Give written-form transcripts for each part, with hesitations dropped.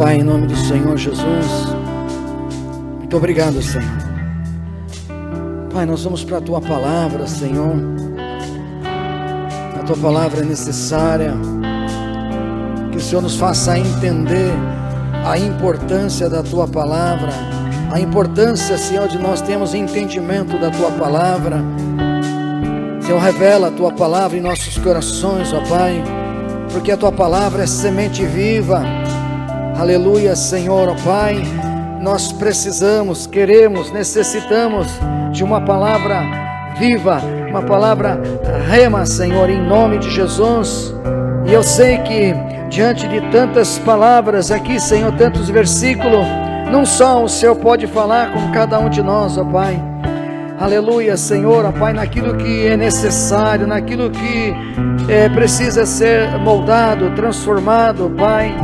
Pai, em nome do Senhor Jesus, muito obrigado, Senhor. Pai, nós vamos para a Tua Palavra, Senhor. A Tua Palavra é necessária, que o Senhor nos faça entender a importância da Tua Palavra, a importância, Senhor, de nós termos entendimento da Tua Palavra. Senhor, revela a Tua Palavra em nossos corações, ó Pai, porque a Tua Palavra é semente viva. Aleluia, Senhor, ó Pai, nós precisamos, queremos, necessitamos de uma palavra viva, uma palavra rema, Senhor, em nome de Jesus. E eu sei que diante de tantas palavras aqui, Senhor, tantos versículos, não só o Senhor pode falar com cada um de nós, ó Pai. Aleluia, Senhor, ó Pai, naquilo que é necessário, naquilo que precisa ser moldado, transformado, Pai,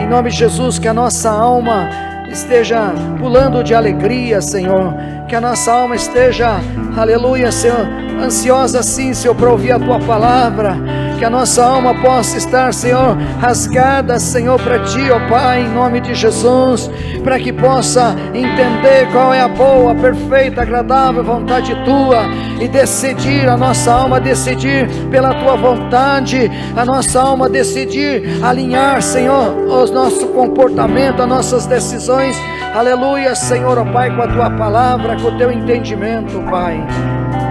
em nome de Jesus, que a nossa alma esteja pulando de alegria, Senhor, que a nossa alma esteja, aleluia, Senhor, ansiosa sim, Senhor, para ouvir a Tua Palavra, que a nossa alma possa estar, Senhor, rasgada, Senhor, para Ti, ó Pai, em nome de Jesus, para que possa entender qual é a boa, perfeita, agradável vontade Tua, e decidir, a nossa alma decidir pela Tua vontade, a nossa alma decidir, alinhar, Senhor, o nosso comportamento, as nossas decisões, aleluia, Senhor, ó Pai, com a Tua Palavra, com o Teu entendimento, Pai.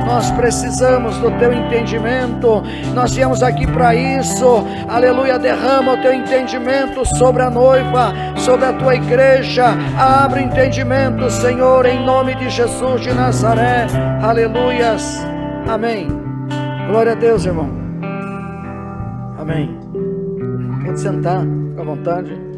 Nós precisamos do Teu entendimento, nós viemos aqui para isso, aleluia, derrama o Teu entendimento sobre a noiva, sobre a Tua igreja, abre o entendimento, Senhor, em nome de Jesus de Nazaré, aleluias, amém. Glória a Deus, irmão, amém. Pode sentar, fica à vontade.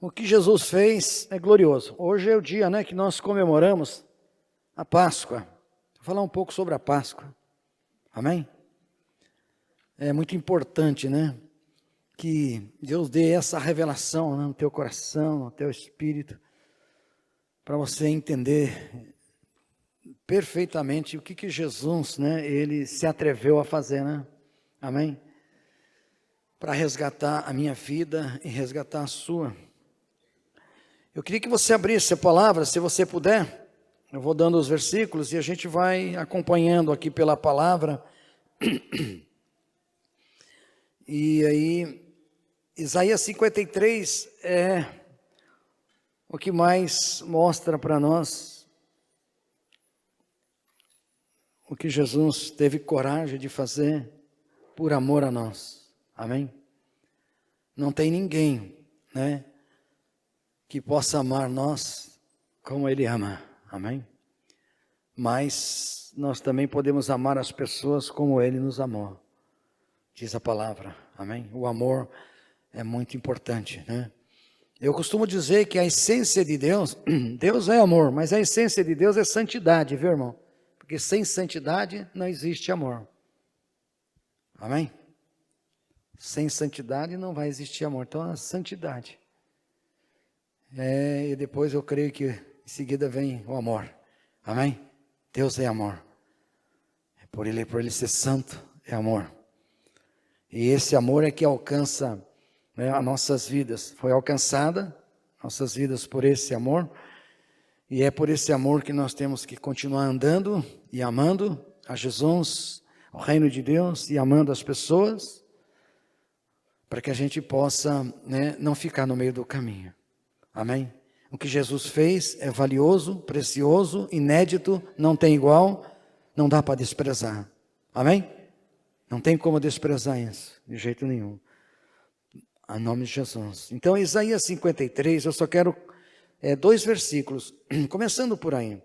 O que Jesus fez é glorioso. Hoje é o dia, que nós comemoramos a Páscoa. Vou falar um pouco sobre a Páscoa. Amém? É muito importante, que Deus dê essa revelação, no teu coração, no teu espírito, para você entender perfeitamente o que Jesus, ele se atreveu a fazer, Amém? Para resgatar a minha vida e resgatar a sua. Eu queria que você abrisse a palavra, se você puder. Eu vou dando os versículos e a gente vai acompanhando aqui pela palavra. E aí, Isaías 53 é o que mais mostra para nós o que Jesus teve coragem de fazer por amor a nós. Amém? Não tem ninguém, que possa amar nós como Ele ama, amém? Mas nós também podemos amar as pessoas como Ele nos amou, diz a palavra, amém? O amor é muito importante, Eu costumo dizer que a essência de Deus, Deus é amor, mas a essência de Deus é santidade, viu, irmão? Porque sem santidade não existe amor, amém? Sem santidade não vai existir amor, então a santidade. E depois eu creio que em seguida vem o amor, amém? Deus é amor, por ele ser santo é amor, e esse amor é que alcança as nossas vidas, foi alcançada nossas vidas por esse amor, e é por esse amor que nós temos que continuar andando e amando a Jesus, o reino de Deus, e amando as pessoas, para que a gente possa não ficar no meio do caminho. Amém? O que Jesus fez é valioso, precioso, inédito, não tem igual, não dá para desprezar. Amém? Não tem como desprezar isso, de jeito nenhum. Em nome de Jesus. Então, Isaías 53, eu só quero 2 versículos, começando por aí.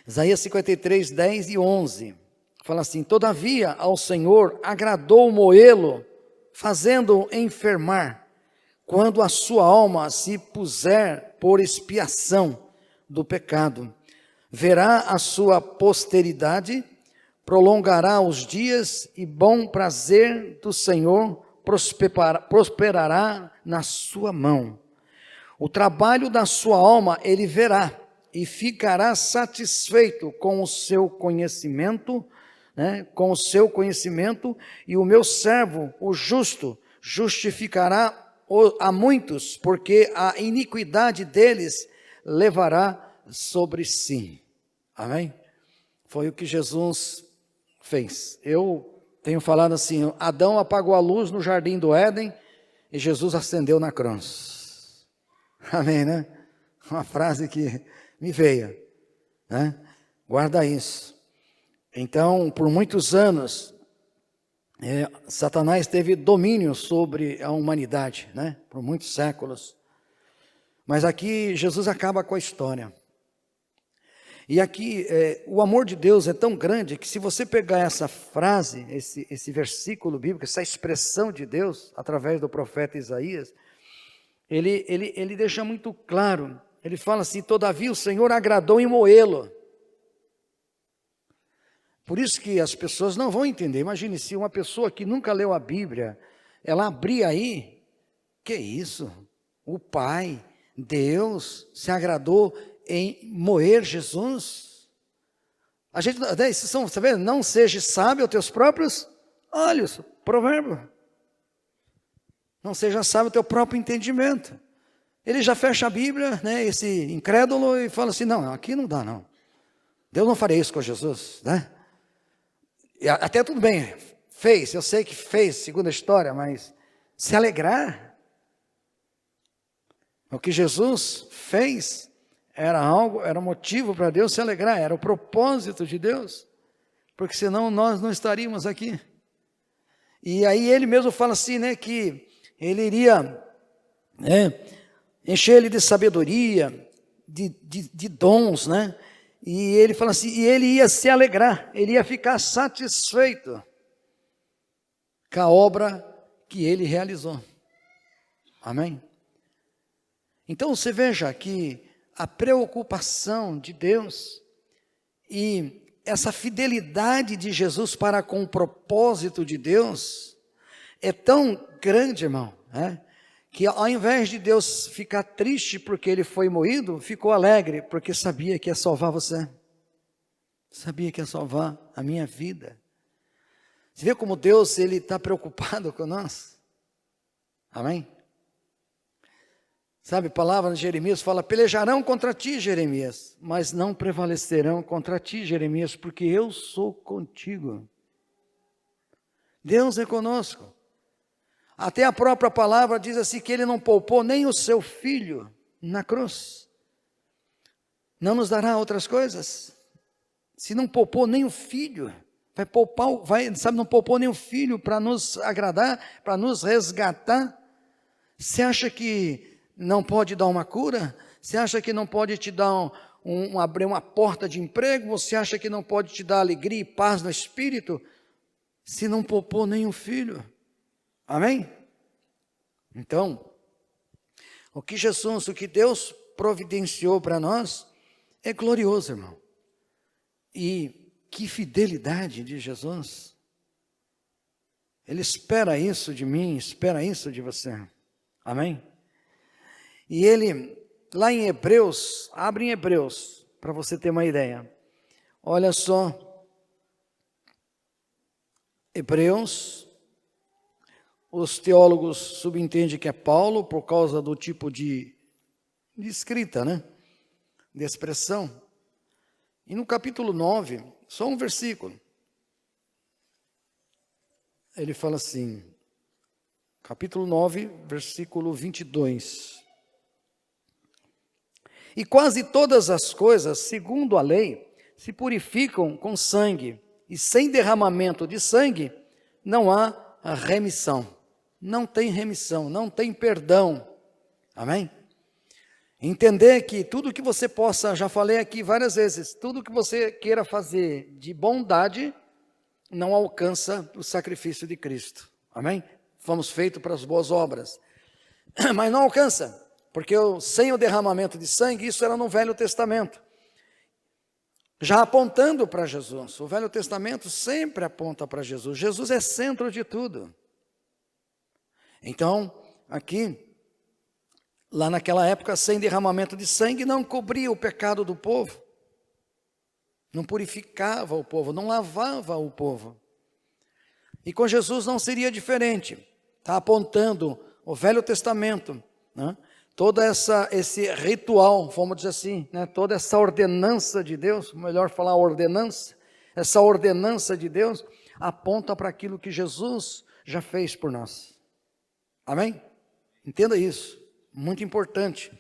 Isaías 53, 10 e 11. Fala assim: todavia ao Senhor agradou moê-lo, fazendo-o enfermar, quando a sua alma se puser por expiação do pecado. Verá a sua posteridade, prolongará os dias, e bom prazer do Senhor prosperará na sua mão. O trabalho da sua alma ele verá e ficará satisfeito com o seu conhecimento, né? Com o seu conhecimento, e o meu servo, o justo, justificará a muitos, porque a iniquidade deles levará sobre si. Amém? Foi o que Jesus fez. Eu tenho falado assim, Adão apagou a luz no jardim do Éden e Jesus acendeu na cruz. Amém, né? Uma frase que me veio, né? Guarda isso. Então, por muitos anos, Satanás teve domínio sobre a humanidade, né? Por muitos séculos. Mas aqui Jesus acaba com a história. E aqui o amor de Deus é tão grande que se você pegar essa frase, esse versículo bíblico, essa expressão de Deus, através do profeta Isaías, ele deixa muito claro. Ele fala assim: todavia o Senhor agradou em moê-lo. Por isso que as pessoas não vão entender. Imagine se uma pessoa que nunca leu a Bíblia, ela abrir aí, que isso? O Pai, Deus, se agradou em moer Jesus? A gente, isso são, você vê, não seja sábio aos teus próprios olhos, provérbio. Não seja sábio ao teu próprio entendimento. Ele já fecha a Bíblia, né, esse incrédulo, e fala assim: não, aqui não dá não. Deus não faria isso com Jesus, né? E até tudo bem, fez, eu sei que fez, segundo a história, mas se alegrar. O que Jesus fez era algo, era motivo para Deus se alegrar, era o propósito de Deus, porque senão nós não estaríamos aqui. E aí ele mesmo fala assim, né, que ele iria encher ele de sabedoria, de dons, né? E ele fala assim, e ele ia se alegrar, ele ia ficar satisfeito com a obra que ele realizou. Amém? Então você veja que a preocupação de Deus e essa fidelidade de Jesus para com o propósito de Deus é tão grande, irmão, né? Que ao invés de Deus ficar triste porque ele foi moído, ficou alegre porque sabia que ia salvar você. Sabia que ia salvar a minha vida. Você vê como Deus ele está preocupado com nós? Amém? Sabe, a palavra de Jeremias fala: pelejarão contra ti, Jeremias, mas não prevalecerão contra ti, Jeremias, porque eu sou contigo. Deus é conosco. Até a própria palavra diz assim que ele não poupou nem o seu filho na cruz. Não nos dará outras coisas? Se não poupou nem o filho, vai poupar, não poupou nem o filho para nos agradar, para nos resgatar. Você acha que não pode dar uma cura? Você acha que não pode te dar abrir uma porta de emprego? Você acha que não pode te dar alegria e paz no espírito? Se não poupou nem o filho. Amém? Então, o que Deus providenciou para nós é glorioso, irmão. E que fidelidade de Jesus. Ele espera isso de mim, espera isso de você. Amém? E ele, lá em Hebreus, abre em Hebreus, para você ter uma ideia. Olha só, Hebreus, os teólogos subentendem que é Paulo, por causa do tipo de escrita, né? De expressão. E no capítulo 9, só um versículo, ele fala assim, capítulo 9, versículo 22. E quase todas as coisas, segundo a lei, se purificam com sangue, e sem derramamento de sangue, não há remissão. Não tem remissão, não tem perdão. Amém? Entender que tudo que você possa, já falei aqui várias vezes, tudo que você queira fazer de bondade, não alcança o sacrifício de Cristo. Amém? Fomos feitos para as boas obras. Mas não alcança, porque sem o derramamento de sangue, isso era no Velho Testamento. Já apontando para Jesus. O Velho Testamento sempre aponta para Jesus. Jesus é centro de tudo. Então, aqui, Lá naquela época, sem derramamento de sangue, não cobria o pecado do povo, não purificava o povo, não lavava o povo. E com Jesus não seria diferente. Está apontando o Velho Testamento, né? Todo esse ritual, vamos dizer assim, né? Toda essa ordenança de Deus, melhor falar ordenança, essa ordenança de Deus aponta para aquilo que Jesus já fez por nós. Amém? Entenda isso, muito importante.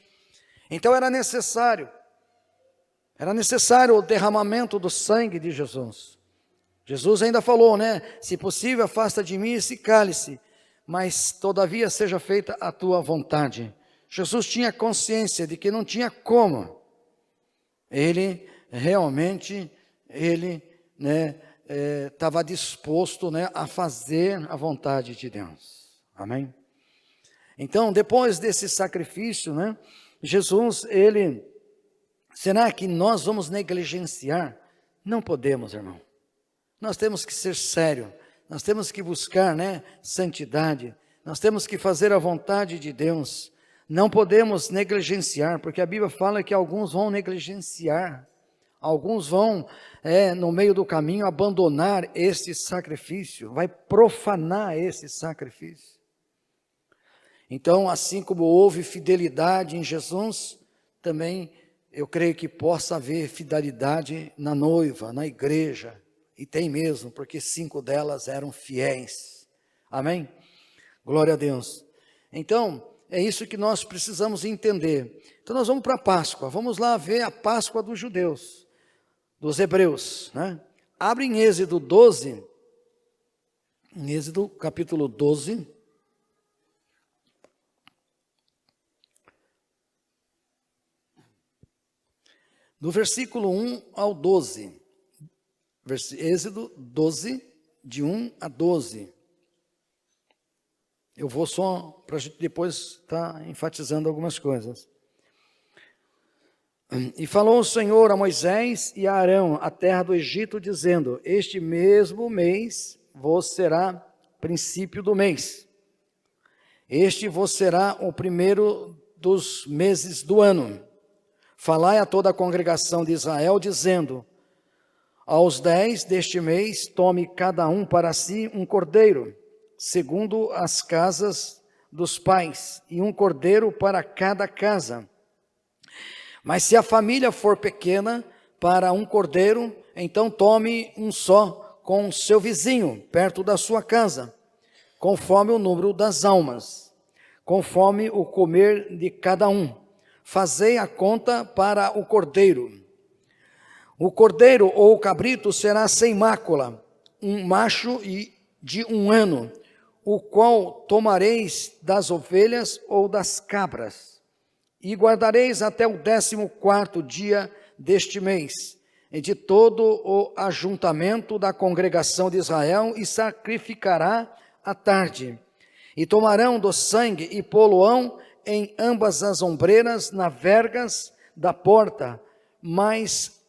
Então era necessário o derramamento do sangue de Jesus. Jesus ainda falou, né? Se possível, afasta de mim esse cálice, mas todavia seja feita a tua vontade. Jesus tinha consciência de que não tinha como. Ele realmente, estava disposto, né, a fazer a vontade de Deus. Amém? Então, depois desse sacrifício, né, Jesus, será que nós vamos negligenciar? Não podemos, irmão. Nós temos que ser sérios, nós temos que buscar, né, santidade, nós temos que fazer a vontade de Deus. Não podemos negligenciar, porque a Bíblia fala que alguns vão negligenciar, alguns vão, no meio do caminho, abandonar esse sacrifício, vai profanar esse sacrifício. Então, assim como houve fidelidade em Jesus, também eu creio que possa haver fidelidade na noiva, na igreja, e tem mesmo, porque 5 delas eram fiéis. Amém? Glória a Deus. Então, é isso que nós precisamos entender. Então nós vamos para a Páscoa, vamos lá ver a Páscoa dos judeus, dos hebreus, né? Abre em Êxodo 12, em Êxodo capítulo 12, do versículo 1 ao 12, Êxodo 12, de 1 a 12. Eu vou só para a gente depois estar enfatizando algumas coisas. E falou o Senhor a Moisés e a Arão, a terra do Egito, dizendo: este mesmo mês vos será princípio do mês. Este vos será o primeiro dos meses do ano. Falai a toda a congregação de Israel, dizendo: aos 10 deste mês, tome cada um para si um cordeiro, segundo as casas dos pais, e um cordeiro para cada casa. Mas se a família for pequena, para um cordeiro, então tome um só com seu vizinho, perto da sua casa, conforme o número das almas, conforme o comer de cada um. Fazei a conta para o cordeiro. O cordeiro ou o cabrito será sem mácula, um macho e de 1 ano, o qual tomareis das ovelhas ou das cabras, e guardareis até o 14º dia deste mês, e de todo o ajuntamento da congregação de Israel, e sacrificará à tarde. E tomarão do sangue e pô-lo-ão em ambas as ombreiras, nas vergas da porta, mas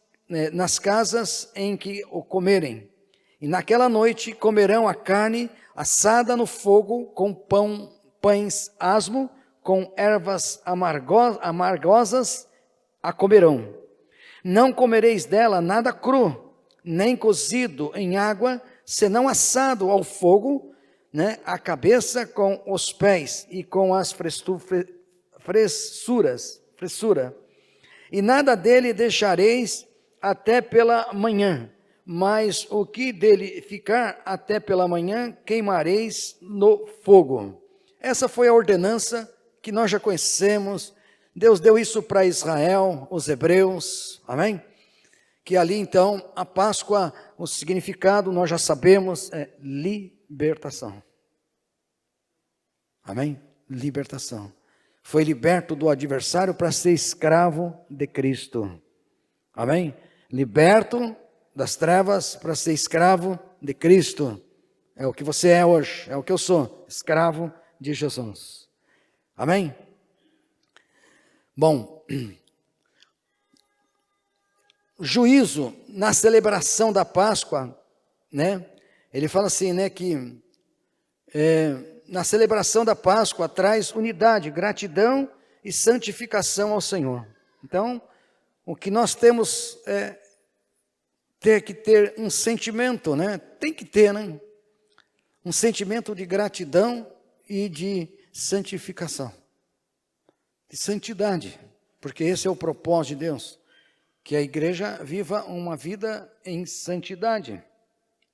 nas casas em que o comerem. E naquela noite comerão a carne assada no fogo, com pães asmo, com ervas amargosas a comerão. Não comereis dela nada cru, nem cozido em água, senão assado ao fogo, né, a cabeça com os pés e com as fressura. E nada dele deixareis até pela manhã, mas o que dele ficar até pela manhã, queimareis no fogo. Essa foi a ordenança que nós já conhecemos. Deus deu isso para Israel, os hebreus, amém? Que ali então, a Páscoa, o significado nós já sabemos, é libertação. Amém? Libertação. Foi liberto do adversário para ser escravo de Cristo. Amém? Liberto das trevas para ser escravo de Cristo. É o que você é hoje, é o que eu sou, escravo de Jesus. Amém? Bom, juízo na celebração da Páscoa, né? Ele fala assim, né, que na celebração da Páscoa traz unidade, gratidão e santificação ao Senhor. Então, o que nós temos é ter que ter um sentimento, né? Tem que ter, né? Um sentimento de gratidão e de santificação, de santidade, porque esse é o propósito de Deus, que a igreja viva uma vida em santidade.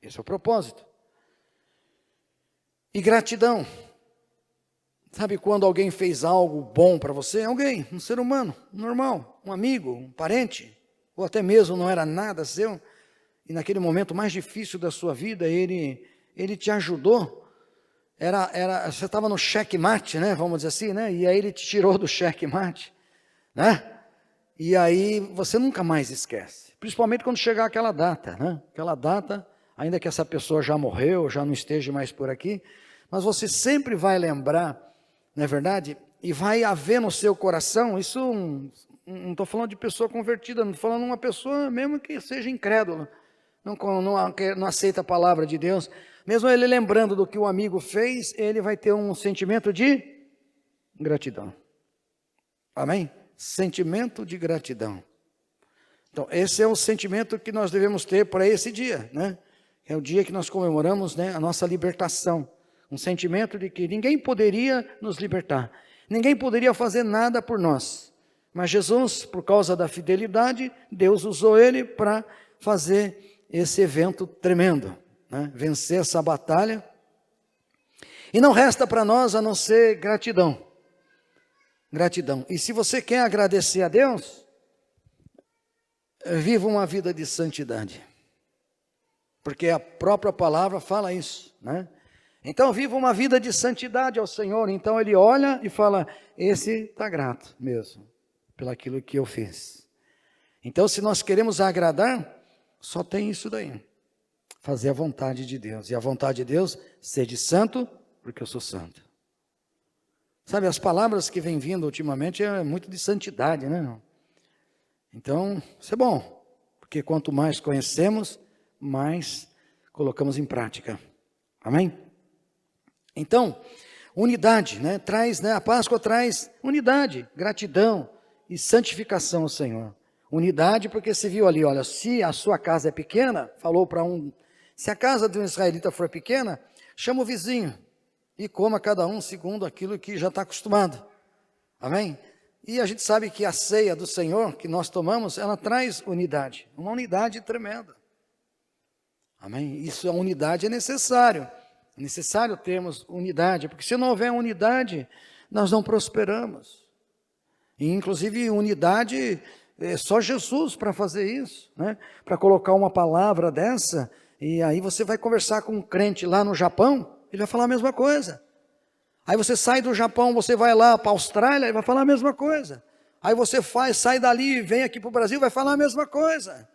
Esse é o propósito. E gratidão. Sabe quando alguém fez algo bom para você? Alguém, um ser humano, normal, um amigo, um parente, ou até mesmo não era nada seu, e naquele momento mais difícil da sua vida, ele te ajudou. Você estava no checkmate, né? Vamos dizer assim, né? E aí ele te tirou do checkmate, né? E aí você nunca mais esquece. Principalmente quando chegar aquela data, né? Aquela data, ainda que essa pessoa já morreu, já não esteja mais por aqui, mas você sempre vai lembrar, não é verdade? E vai haver no seu coração, isso não estou falando de pessoa convertida, não estou falando de uma pessoa mesmo que seja incrédula, não aceita a palavra de Deus. Mesmo ele lembrando do que o amigo fez, ele vai ter um sentimento de gratidão. Amém? Sentimento de gratidão. Então, esse é o sentimento que nós devemos ter para esse dia, né? É o dia que nós comemoramos, né, a nossa libertação. Um sentimento de que ninguém poderia nos libertar. Ninguém poderia fazer nada por nós. Mas Jesus, por causa da fidelidade, Deus usou ele para fazer esse evento tremendo, né? Vencer essa batalha. E não resta para nós a não ser gratidão. Gratidão. E se você quer agradecer a Deus, viva uma vida de santidade. Porque a própria palavra fala isso, né? Então viva uma vida de santidade ao Senhor. Então ele olha e fala, esse está grato mesmo, pelaquilo que eu fiz. Então se nós queremos agradar, só tem isso daí. Fazer a vontade de Deus. E a vontade de Deus, sede santo, porque eu sou santo. Sabe, as palavras que vêm vindo ultimamente é muito de santidade, né? Então, isso é bom. Porque quanto mais conhecemos, mais colocamos em prática. Amém? Então, unidade, né? A Páscoa traz unidade, gratidão e santificação ao Senhor. Unidade porque se viu ali, olha, se a sua casa é pequena, falou para se a casa de um israelita for pequena, chama o vizinho e coma cada um segundo aquilo que já está acostumado. Amém? E a gente sabe que a ceia do Senhor que nós tomamos, ela traz unidade, uma unidade tremenda. Amém? Isso, a unidade é necessário. É necessário termos unidade, porque se não houver unidade, nós não prosperamos. E inclusive unidade, é só Jesus para fazer isso, né? Para colocar uma palavra dessa, e aí você vai conversar com um crente lá no Japão, ele vai falar a mesma coisa. Aí você sai do Japão, você vai lá para a Austrália, ele vai falar a mesma coisa. Aí você sai dali, vem aqui para o Brasil, vai falar a mesma coisa.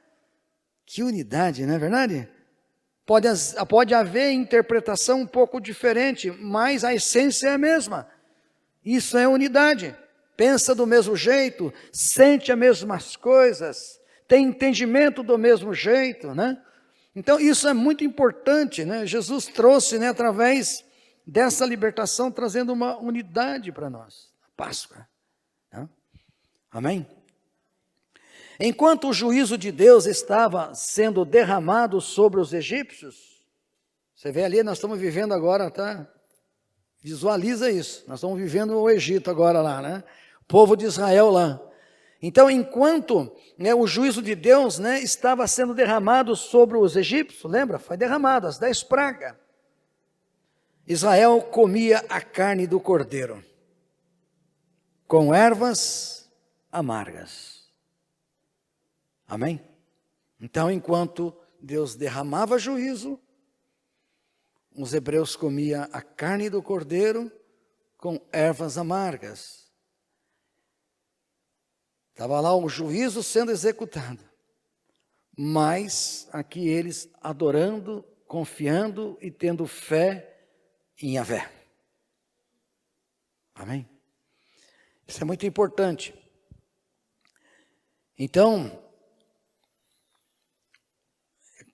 Que unidade, não é verdade? Pode haver interpretação um pouco diferente, mas a essência é a mesma. Isso é unidade. Pensa do mesmo jeito, sente as mesmas coisas, tem entendimento do mesmo jeito, né? Então isso é muito importante, né? Jesus trouxe, né, através dessa libertação, trazendo uma unidade para nós. A Páscoa. Né? Amém? Enquanto o juízo de Deus estava sendo derramado sobre os egípcios, você vê ali, nós estamos vivendo agora, tá? Visualiza isso, nós estamos vivendo o Egito agora lá, né? O povo de Israel lá. Então, enquanto, né, o juízo de Deus, né, estava sendo derramado sobre os egípcios, lembra? Foi derramado, as 10 pragas. Israel comia a carne do cordeiro, com ervas amargas. Amém? Então, enquanto Deus derramava juízo, os hebreus comiam a carne do cordeiro com ervas amargas. Estava lá o juízo sendo executado. Mas aqui eles adorando, confiando e tendo fé em Yahvé. Amém? Isso é muito importante. Então,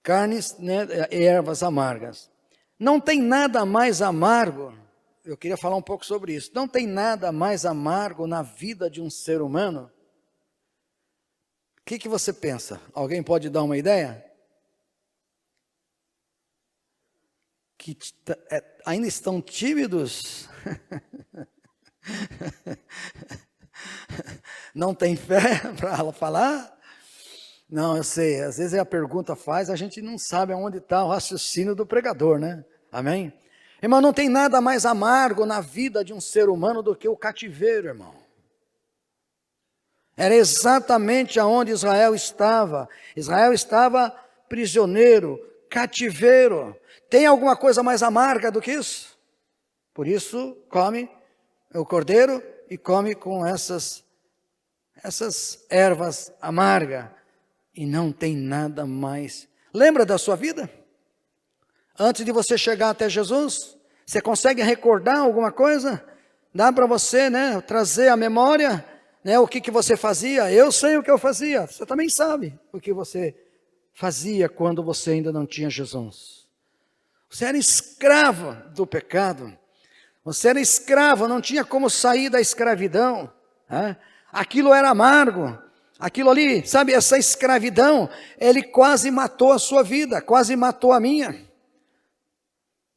carnes, né, e ervas amargas. Não tem nada mais amargo eu queria falar um pouco sobre isso. Não tem nada mais amargo na vida de um ser humano. O que você pensa? Alguém pode dar uma ideia? Que ainda estão tímidos? Não tem fé para falar? Não, eu sei, às vezes a pergunta faz, a gente não sabe aonde está o raciocínio do pregador, né? Amém? Irmão, não tem nada mais amargo na vida de um ser humano do que o cativeiro, irmão. Era exatamente aonde Israel estava. Israel estava prisioneiro, cativeiro. Tem alguma coisa mais amarga do que isso? Por isso, come o cordeiro e come com essas ervas amargas. E não tem nada mais. Lembra da sua vida? Antes de você chegar até Jesus, você consegue recordar alguma coisa? Dá para você, né, trazer à memória, né, o que você fazia? Eu sei o que eu fazia. Você também sabe o que você fazia quando você ainda não tinha Jesus. Você era escravo do pecado. Você era escravo, não tinha como sair da escravidão. Né? Aquilo era amargo. Aquilo ali, sabe, essa escravidão, ele quase matou a sua vida, quase matou a minha.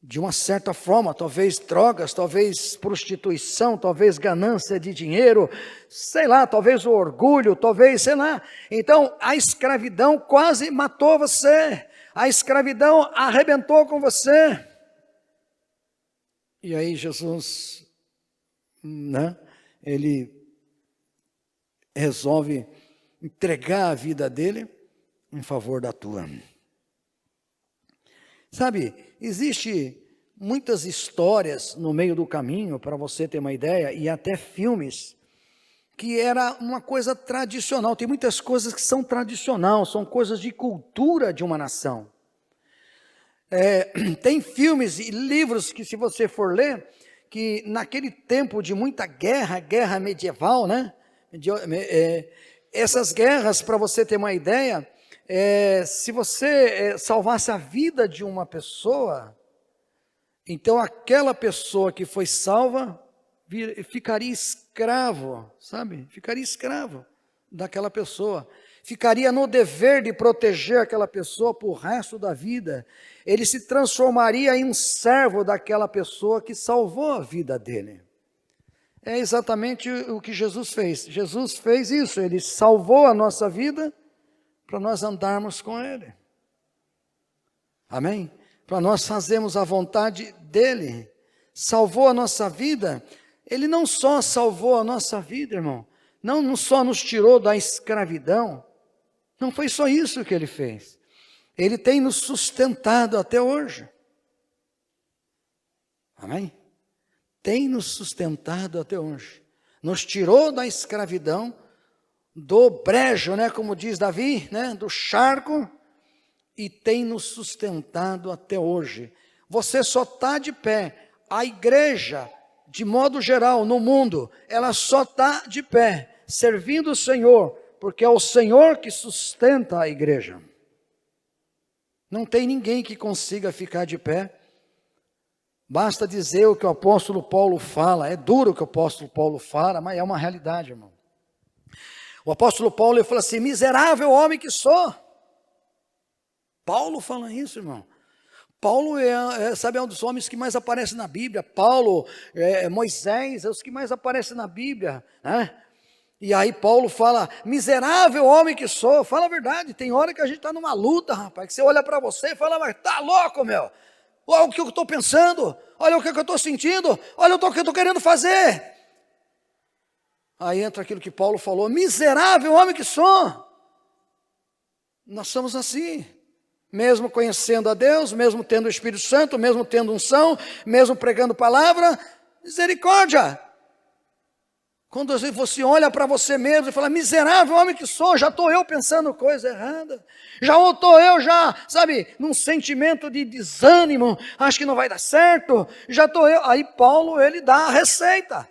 De uma certa forma, talvez drogas, talvez prostituição, talvez ganância de dinheiro, sei lá, talvez o orgulho, talvez, sei lá. Então, a escravidão quase matou você. A escravidão arrebentou com você. E aí Jesus, né, ele resolve entregar a vida dele em favor da tua. Sabe, existe muitas histórias no meio do caminho, para você ter uma ideia, e até filmes, que era uma coisa tradicional. Tem muitas coisas que são tradicionais, são coisas de cultura de uma nação. Tem filmes e livros que, se você for ler, que naquele tempo de muita guerra medieval, né? Essas guerras, para você ter uma ideia, se você salvasse a vida de uma pessoa, então aquela pessoa que foi salva ficaria escravo, sabe? Ficaria escravo daquela pessoa. Ficaria no dever de proteger aquela pessoa por resto da vida. Ele se transformaria em um servo daquela pessoa que salvou a vida dele. É exatamente o que Jesus fez. Jesus fez isso, ele salvou a nossa vida para nós andarmos com ele. Amém? Para nós fazermos a vontade dele. Salvou a nossa vida. Ele não só salvou a nossa vida, irmão. Não só nos tirou da escravidão. Não foi só isso que ele fez. Ele tem nos sustentado até hoje. Amém? Tem nos sustentado até hoje. Nos tirou da escravidão, do brejo, né, como diz Davi, né, do charco, e tem nos sustentado até hoje. Você só está de pé. A igreja, de modo geral, no mundo, ela só está de pé, servindo o Senhor, porque é o Senhor que sustenta a igreja. Não tem ninguém que consiga ficar de pé. Basta dizer o que o apóstolo Paulo fala. É duro o que o apóstolo Paulo fala, mas é uma realidade, irmão. O apóstolo Paulo, ele fala assim: miserável homem que sou. Paulo fala isso, irmão. Paulo sabe, é um dos homens que mais aparece na Bíblia. Paulo, Moisés, é os que mais aparecem na Bíblia, né? E aí Paulo fala: miserável homem que sou. Fala a verdade, tem hora que a gente está numa luta, rapaz, que você olha para você e fala: mas tá louco, meu. Olha o que eu estou pensando, olha o que eu estou sentindo, olha o que eu estou querendo fazer. Aí entra aquilo que Paulo falou: miserável homem que sou. Nós somos assim, mesmo conhecendo a Deus, mesmo tendo o Espírito Santo, mesmo tendo unção, mesmo pregando palavra, misericórdia. Quando você olha para você mesmo e fala: miserável homem que sou, já estou eu pensando coisa errada, já estou eu, sabe, num sentimento de desânimo, acho que não vai dar certo, já estou eu. Aí Paulo, ele dá a receita: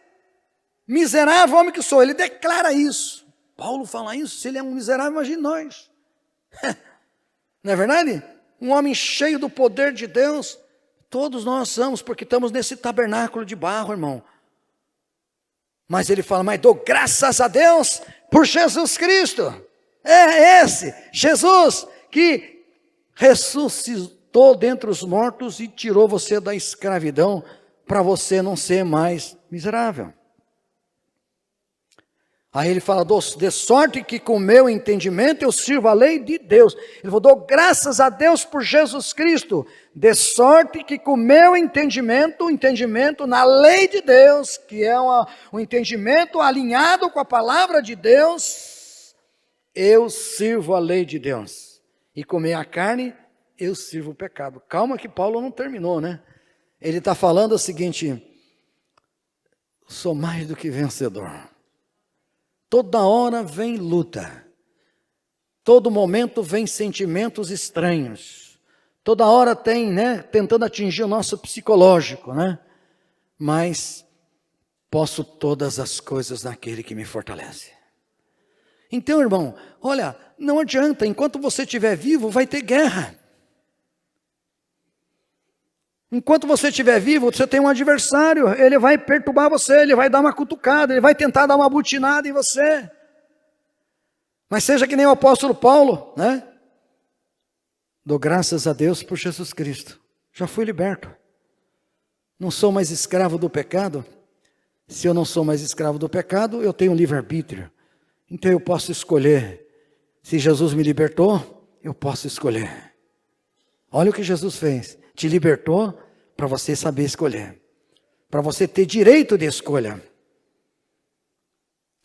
miserável homem que sou, ele declara isso. Paulo fala isso, se ele é um miserável, imagine nós. Não é verdade? Um homem cheio do poder de Deus, Todos nós somos, porque estamos nesse tabernáculo de barro, irmão. Mas ele fala, mas dou graças a Deus por Jesus Cristo. É esse, Jesus, que ressuscitou dentre os mortos e tirou você da escravidão, para você não ser mais miserável. Aí ele fala, de sorte que com o meu entendimento eu sirvo a lei de Deus. Ele falou, dou graças a Deus por Jesus Cristo, de sorte que com o meu entendimento, o entendimento na lei de Deus, que é um entendimento alinhado com a palavra de Deus, eu sirvo a lei de Deus. E comer a carne, eu sirvo o pecado. Calma que Paulo não terminou, né? Ele está falando o seguinte, sou mais do que vencedor. Toda hora vem luta, todo momento vem sentimentos estranhos, toda hora tem, tentando atingir o nosso psicológico, mas posso todas as coisas naquele que me fortalece. Então, irmão, olha, não adianta, enquanto você estiver vivo, vai ter guerra. Enquanto você estiver vivo, você tem um adversário, ele vai perturbar você, ele vai dar uma cutucada, ele vai tentar dar uma butinada em você. Mas seja que nem o apóstolo Paulo, Dou graças a Deus por Jesus Cristo, já fui liberto. Não sou mais escravo do pecado. Se eu não sou mais escravo do pecado, eu tenho livre-arbítrio. Então eu posso escolher. Se Jesus me libertou, eu posso escolher. Olha o que Jesus fez. Te libertou para você saber escolher. Para você ter direito de escolha.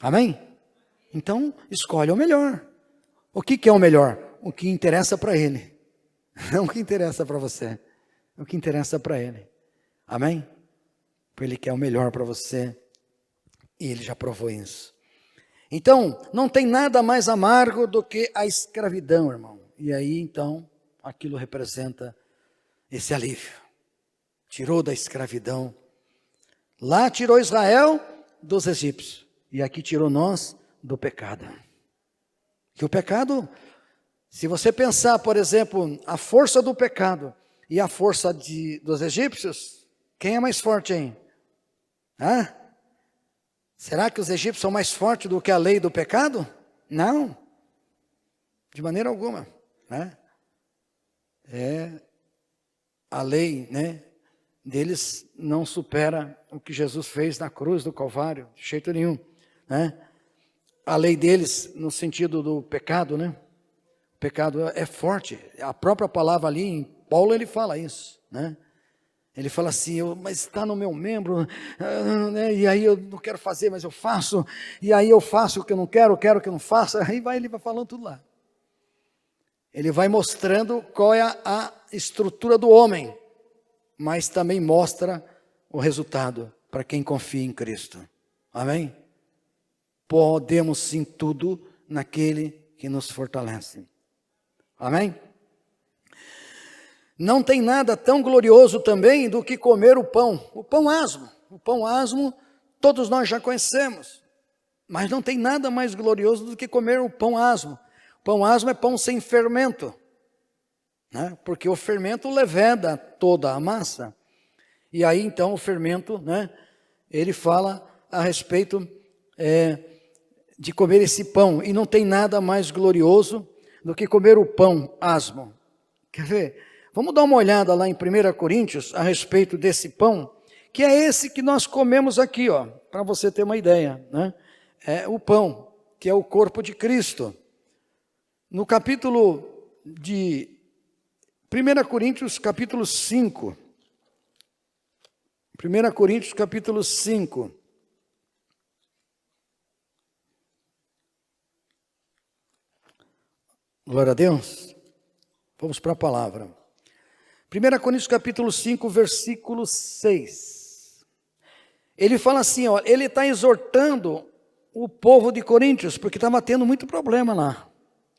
Amém? Então, escolhe o melhor. O que é o melhor? O que interessa para Ele. Não o que interessa para você. O que interessa para Ele. Amém? Porque Ele quer o melhor para você. E Ele já provou isso. Então, não tem nada mais amargo do que a escravidão, irmão. E aí, então, aquilo representa esse alívio. Tirou da escravidão. Lá tirou Israel dos egípcios. E aqui tirou nós do pecado. Que o pecado, se você pensar, por exemplo, a força do pecado e a força dos egípcios, quem é mais forte, hein? Será que os egípcios são mais fortes do que a lei do pecado? Não. De maneira alguma. A lei, deles não supera o que Jesus fez na cruz do Calvário, de jeito nenhum, A lei deles, no sentido do pecado, O pecado é forte. A própria palavra ali, em Paulo, ele fala isso, Ele fala assim, mas está no meu membro, e aí eu não quero fazer, mas eu faço, e aí eu faço o que eu não quero, quero que eu não faça, aí ele vai falando tudo lá. Ele vai mostrando qual é a estrutura do homem, mas também mostra o resultado para quem confia em Cristo. Amém? Podemos sim tudo naquele que nos fortalece. Amém? Não tem nada tão glorioso também do que comer o pão asmo. O pão asmo todos nós já conhecemos, mas não tem nada mais glorioso do que comer o pão asmo. Pão asmo é pão sem fermento, porque o fermento leveda toda a massa. E aí então o fermento, ele fala a respeito de comer esse pão. E não tem nada mais glorioso do que comer o pão asmo. Quer ver? Vamos dar uma olhada lá em 1 Coríntios a respeito desse pão, que é esse que nós comemos aqui, para você ter uma ideia. É o pão, que é o corpo de Cristo. No capítulo de 1 Coríntios, capítulo 5. 1 Coríntios, capítulo 5. Glória a Deus. Vamos para a palavra. 1 Coríntios, capítulo 5, versículo 6. Ele fala assim, ele está exortando o povo de Coríntios, porque estava tendo muito problema lá.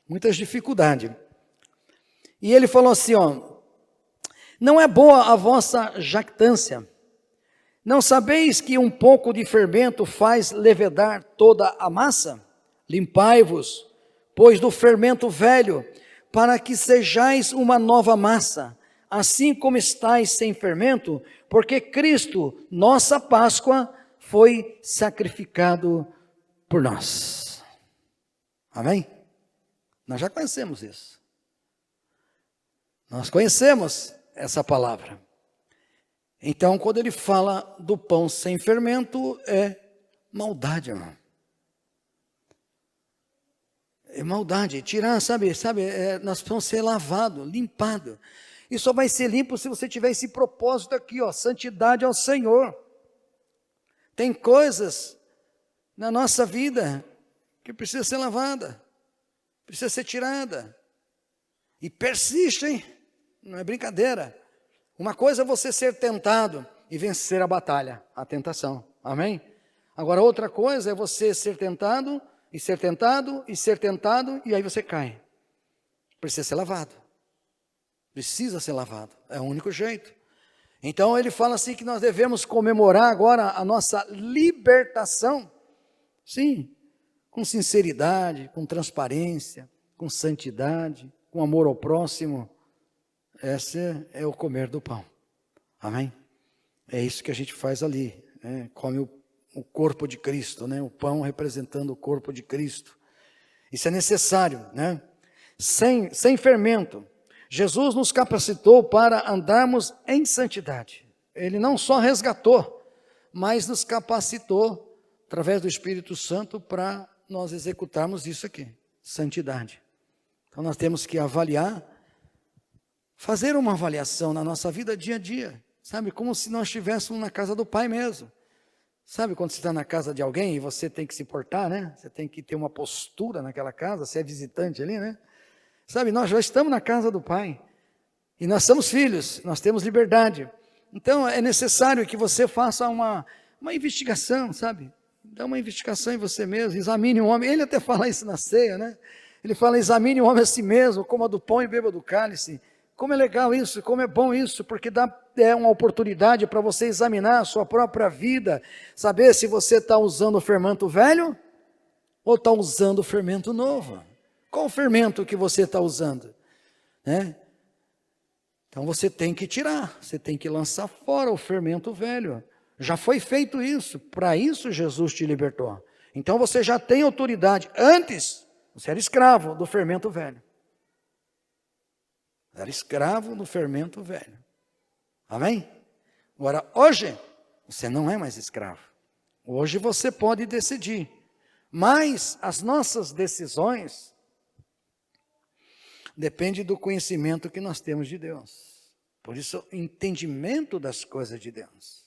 Muitas dificuldades. E ele falou assim, não é boa a vossa jactância. Não sabeis que um pouco de fermento faz levedar toda a massa? Limpai-vos, pois do fermento velho, para que sejais uma nova massa, assim como estáis sem fermento, porque Cristo, nossa Páscoa, foi sacrificado por nós. Amém? Nós já conhecemos isso. Nós conhecemos essa palavra. Então, quando ele fala do pão sem fermento, é maldade, irmão. É maldade. Tirar, sabe, nós precisamos ser lavados, limpados. E só vai ser limpo se você tiver esse propósito aqui, ó, santidade ao Senhor. Tem coisas na nossa vida que precisa ser lavada, precisa ser tirada. E persiste, hein? Não é brincadeira. Uma coisa é você ser tentado e vencer a batalha, a tentação. Amém? Agora outra coisa é você ser tentado, e ser tentado, e ser tentado, e aí você cai. Precisa ser lavado. Precisa ser lavado. É o único jeito. Então ele fala assim que nós devemos comemorar agora a nossa libertação. Sim, com sinceridade, com transparência, com santidade, com amor ao próximo. Esse é o comer do pão. Amém? É isso que a gente faz ali. Né? Come o corpo de Cristo, né? O pão representando o corpo de Cristo. Isso é necessário, né? Sem fermento. Jesus nos capacitou para andarmos em santidade. Ele não só resgatou, mas nos capacitou, através do Espírito Santo, para nós executarmos isso aqui, santidade. Então nós temos que avaliar, fazer uma avaliação na nossa vida dia a dia, sabe? Como se nós estivéssemos na casa do Pai mesmo. Sabe quando você está na casa de alguém e você tem que se portar, né? Você tem que ter uma postura naquela casa, você é visitante ali, né? Sabe, nós já estamos na casa do Pai. E nós somos filhos, nós temos liberdade. Então é necessário que você faça uma investigação, sabe? Dá uma investigação em você mesmo, examine o homem. Ele até fala isso na ceia, né? Ele fala, examine o homem a si mesmo, coma do pão e beba do cálice. Como é legal isso, como é bom isso, porque dá uma oportunidade para você examinar a sua própria vida, saber se você está usando o fermento velho ou está usando o fermento novo. Qual o fermento que você está usando? Né? Então você tem que tirar, você tem que lançar fora o fermento velho. Já foi feito isso, para isso Jesus te libertou. Então você já tem autoridade. Antes, você era escravo do fermento velho. Era escravo do fermento velho. Amém? Agora, hoje, você não é mais escravo. Hoje você pode decidir. Mas as nossas decisões dependem do conhecimento que nós temos de Deus. Por isso, entendimento das coisas de Deus.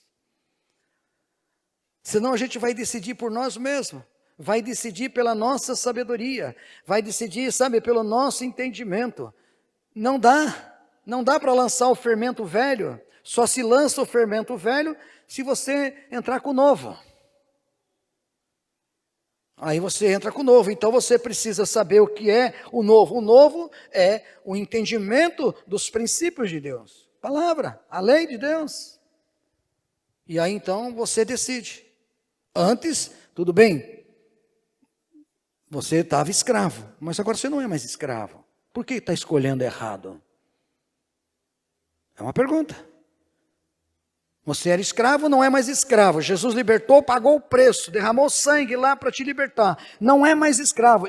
Senão a gente vai decidir por nós mesmos. Vai decidir pela nossa sabedoria. Vai decidir, sabe, pelo nosso entendimento. Não dá para lançar o fermento velho, só se lança o fermento velho se você entrar com o novo. Aí você entra com o novo, então você precisa saber o que é o novo. O novo é o entendimento dos princípios de Deus, palavra, a lei de Deus. E aí então você decide. Antes, tudo bem, você estava escravo, mas agora você não é mais escravo. Por que está escolhendo errado? É uma pergunta. Você era escravo, não é mais escravo. Jesus libertou, pagou o preço, derramou sangue lá para te libertar. Não é mais escravo.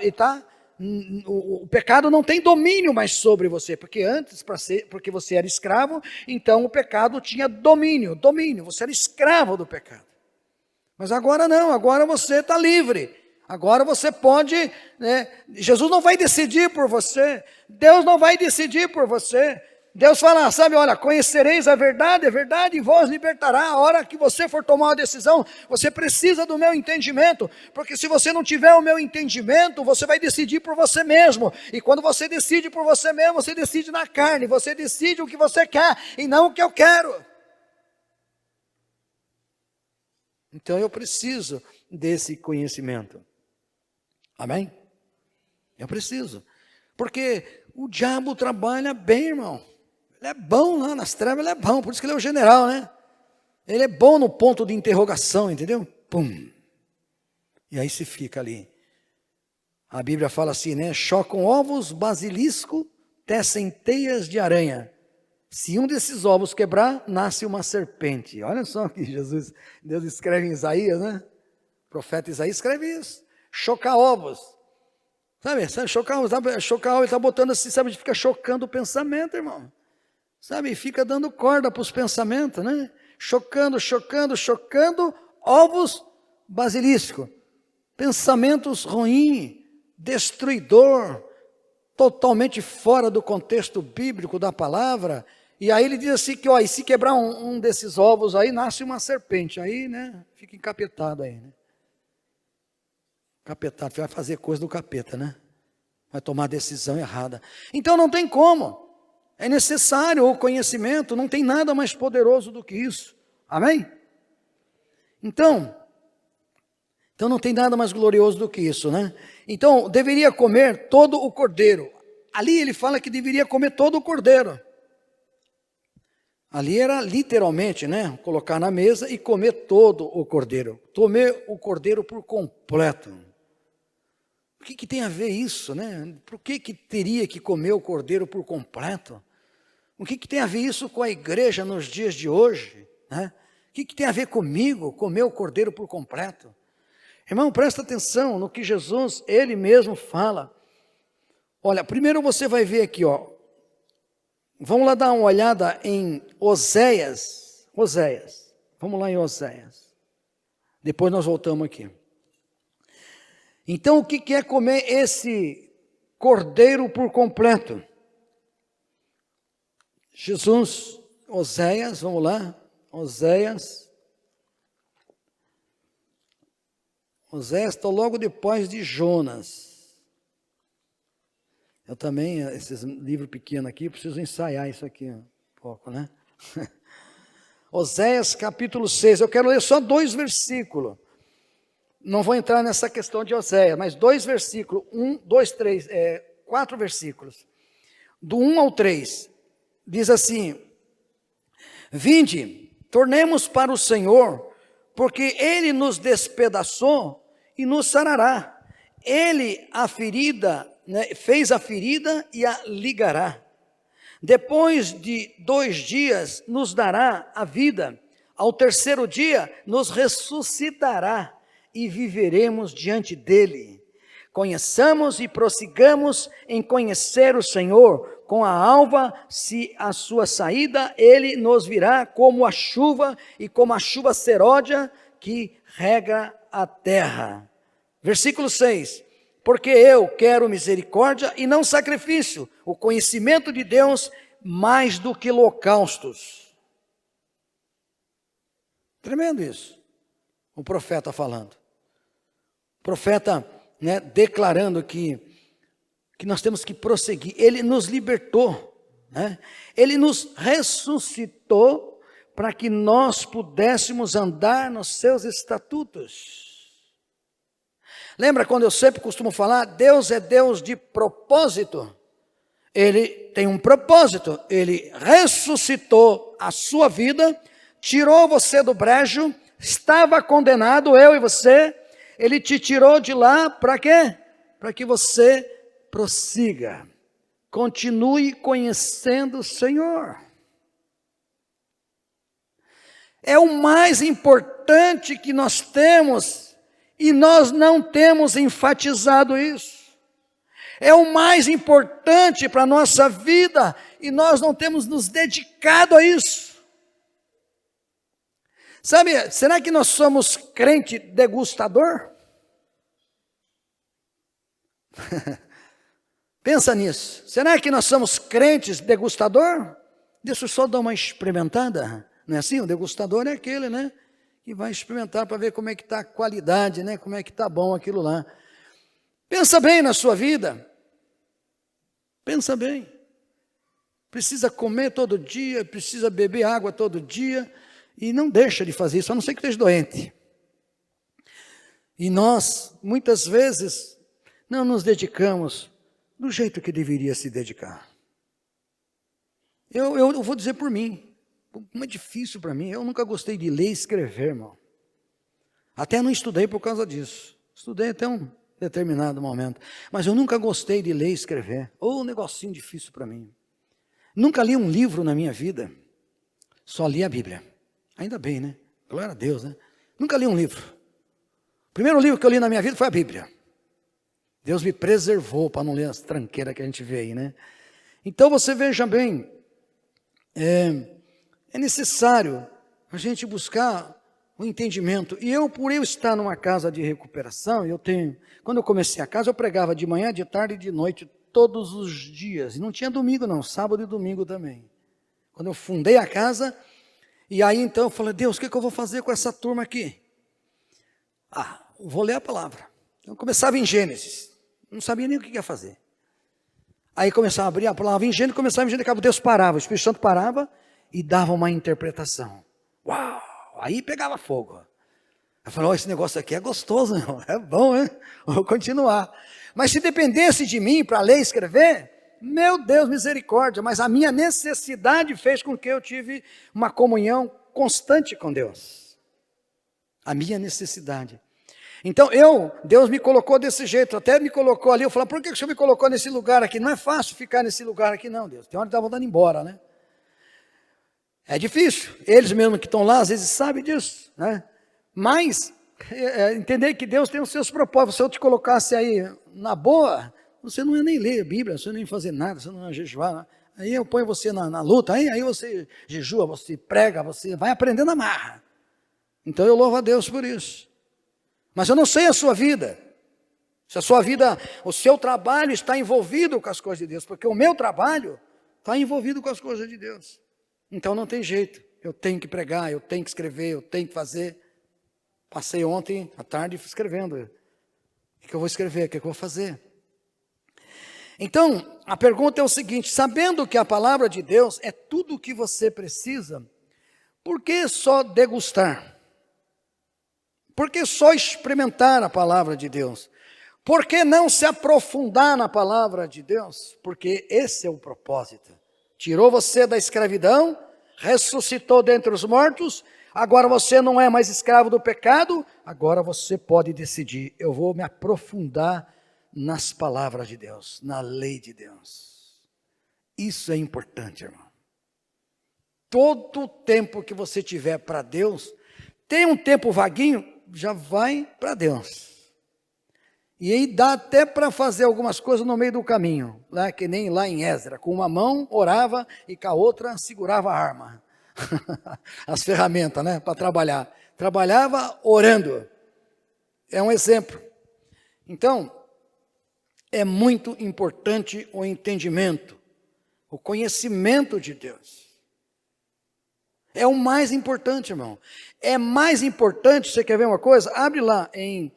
O pecado não tem domínio mais sobre você, porque antes, porque você era escravo, então o pecado tinha domínio. Você era escravo do pecado. Mas agora não, agora você está livre. Agora você pode, né? Jesus não vai decidir por você. Deus não vai decidir por você. Deus fala, sabe, olha, conhecereis a verdade e vos libertará. A hora que você for tomar uma decisão, você precisa do meu entendimento. Porque se você não tiver o meu entendimento, você vai decidir por você mesmo. E quando você decide por você mesmo, você decide na carne. Você decide o que você quer e não o que eu quero. Então eu preciso desse conhecimento. Amém? Eu preciso. Porque o diabo trabalha bem, irmão. Ele é bom lá nas trevas, ele é bom. Por isso que ele é o general, né? Ele é bom no ponto de interrogação, entendeu? Pum. E aí se fica ali. A Bíblia fala assim, né? Chocam ovos, basilisco, tecem teias de aranha. Se um desses ovos quebrar, nasce uma serpente. Olha só que Deus escreve em Isaías, né? O profeta Isaías escreve isso. Chocar ovos. Sabe chocar ovos, ele está botando assim, sabe, fica chocando o pensamento, irmão. Sabe, fica dando corda para os pensamentos, né? Chocando, ovos basilisco. Pensamentos ruins, destruidor, totalmente fora do contexto bíblico da palavra. E aí ele diz assim que, ó, e se quebrar um desses ovos aí, nasce uma serpente. Aí, né, fica encapetado aí, né? Capetado, vai fazer coisa do capeta, né? Vai tomar decisão errada. Então não tem como. É necessário o conhecimento, não tem nada mais poderoso do que isso. Amém? Então não tem nada mais glorioso do que isso, né? Então, deveria comer todo o cordeiro. Ali ele fala que deveria comer todo o cordeiro. Ali era literalmente, né? Colocar na mesa e comer todo o cordeiro. Comer o cordeiro por completo. O que tem a ver isso, né? Por que teria que comer o cordeiro por completo? O que tem a ver isso com a igreja nos dias de hoje, né? O que tem a ver comigo, comer o cordeiro por completo? Irmão, presta atenção no que Jesus, ele mesmo fala. Olha, primeiro você vai ver aqui, ó. Vamos lá dar uma olhada em Oséias. Vamos lá em Oséias. Depois nós voltamos aqui. Então, o que é comer esse cordeiro por completo? Jesus, Oséias, vamos lá. Oséias está logo depois de Jonas. Eu também, esses livros pequenos aqui, preciso ensaiar isso aqui um pouco, né? Oséias capítulo 6, eu quero ler só 2 versículos. Não vou entrar nessa questão de Oséias, mas 2 versículos, 4 versículos. Do 1 ao 3, diz assim: Vinde, tornemos para o Senhor, porque Ele nos despedaçou e nos sarará. Ele fez a ferida e a ligará. Depois de 2 dias nos dará a vida. Ao 3º dia nos ressuscitará e viveremos diante dele. Conheçamos e prossigamos em conhecer o Senhor. Com a alva, se a sua saída, ele nos virá como a chuva e como a chuva seródia que rega a terra. Versículo 6. Porque eu quero misericórdia e não sacrifício, o conhecimento de Deus mais do que holocaustos. Tremendo isso. O profeta falando. O profeta, né, declarando que nós temos que prosseguir. Ele nos libertou, né? Ele nos ressuscitou para que nós pudéssemos andar nos seus estatutos. Lembra quando eu sempre costumo falar, Deus é Deus de propósito. Ele tem um propósito, ele ressuscitou a sua vida, tirou você do brejo, estava condenado, eu e você, ele te tirou de lá para quê? Para que você prossiga, continue conhecendo o Senhor. É o mais importante que nós temos, e nós não temos enfatizado isso. É o mais importante para a nossa vida, e nós não temos nos dedicado a isso. Sabe, será que nós somos crente degustador? Pensa nisso. Será que nós somos crentes degustador? Deixa eu só dar uma experimentada. Não é assim? O degustador é aquele, né? Que vai experimentar para ver como é que está a qualidade, né? Como é que está bom aquilo lá. Pensa bem na sua vida. Pensa bem. Precisa comer todo dia, precisa beber água todo dia. E não deixa de fazer isso, a não ser que esteja doente. E nós, muitas vezes, não nos dedicamos do jeito que deveria se dedicar. Eu vou dizer por mim, como é difícil para mim, eu nunca gostei de ler e escrever, irmão. Até não estudei por causa disso. Estudei até um determinado momento, mas eu nunca gostei de ler e escrever. Um negocinho difícil para mim. Nunca li um livro na minha vida, só li a Bíblia. Ainda bem, né? Glória a Deus, né? Nunca li um livro. O primeiro livro que eu li na minha vida foi a Bíblia. Deus me preservou para não ler as tranqueiras que a gente vê aí, né? Então você veja bem, é necessário a gente buscar o entendimento. E por eu estar numa casa de recuperação, quando eu comecei a casa, eu pregava de manhã, de tarde e de noite, todos os dias. E não tinha domingo não, sábado e domingo também. Quando eu fundei a casa, e aí então eu falei, Deus, o que eu vou fazer com essa turma aqui? Vou ler a palavra. Então eu começava em Gênesis, não sabia nem o que ia fazer. Aí começava a abrir a palavra em Gênesis, acabou, Deus parava, o Espírito Santo parava e dava uma interpretação. Uau! Aí pegava fogo. Eu falei, esse negócio aqui é gostoso, não? É bom, né? Vou continuar. Mas se dependesse de mim para ler e escrever, meu Deus, misericórdia, mas a minha necessidade fez com que eu tive uma comunhão constante com Deus. A minha necessidade. Então Deus me colocou desse jeito, até me colocou ali, eu falei, por que o Senhor me colocou nesse lugar aqui? Não é fácil ficar nesse lugar aqui não, Deus. Tem hora que dá vontade de ir embora, né? É difícil, eles mesmos que estão lá, às vezes sabem disso, né? Mas, entender que Deus tem os seus propósitos. Se eu te colocasse aí na boa, você não ia nem ler a Bíblia, você não ia fazer nada, você não ia jejuar, né? Aí eu ponho você na luta, aí você jejua, você prega, você vai aprendendo a marra. Então eu louvo a Deus por isso. Mas eu não sei a sua vida, se a sua vida, o seu trabalho está envolvido com as coisas de Deus, porque o meu trabalho está envolvido com as coisas de Deus. Então não tem jeito, eu tenho que pregar, eu tenho que escrever, eu tenho que fazer. Passei ontem à tarde escrevendo. O que eu vou escrever, o que eu vou fazer? Então, a pergunta é o seguinte, sabendo que a palavra de Deus é tudo o que você precisa, por que só degustar? Por que só experimentar a palavra de Deus? Por que não se aprofundar na palavra de Deus? Porque esse é o propósito. Tirou você da escravidão, ressuscitou dentre os mortos, agora você não é mais escravo do pecado, agora você pode decidir, eu vou me aprofundar nas palavras de Deus, na lei de Deus. Isso é importante, irmão. Todo o tempo que você tiver para Deus, tem um tempo vaguinho, já vai para Deus. E aí dá até para fazer algumas coisas no meio do caminho, lá, que nem lá em Esdra, com uma mão orava e com a outra segurava a arma, as ferramentas, né, para trabalhar. Trabalhava orando, é um exemplo. Então, é muito importante o entendimento, o conhecimento de Deus. É o mais importante, irmão. É mais importante, você quer ver uma coisa? Abre lá em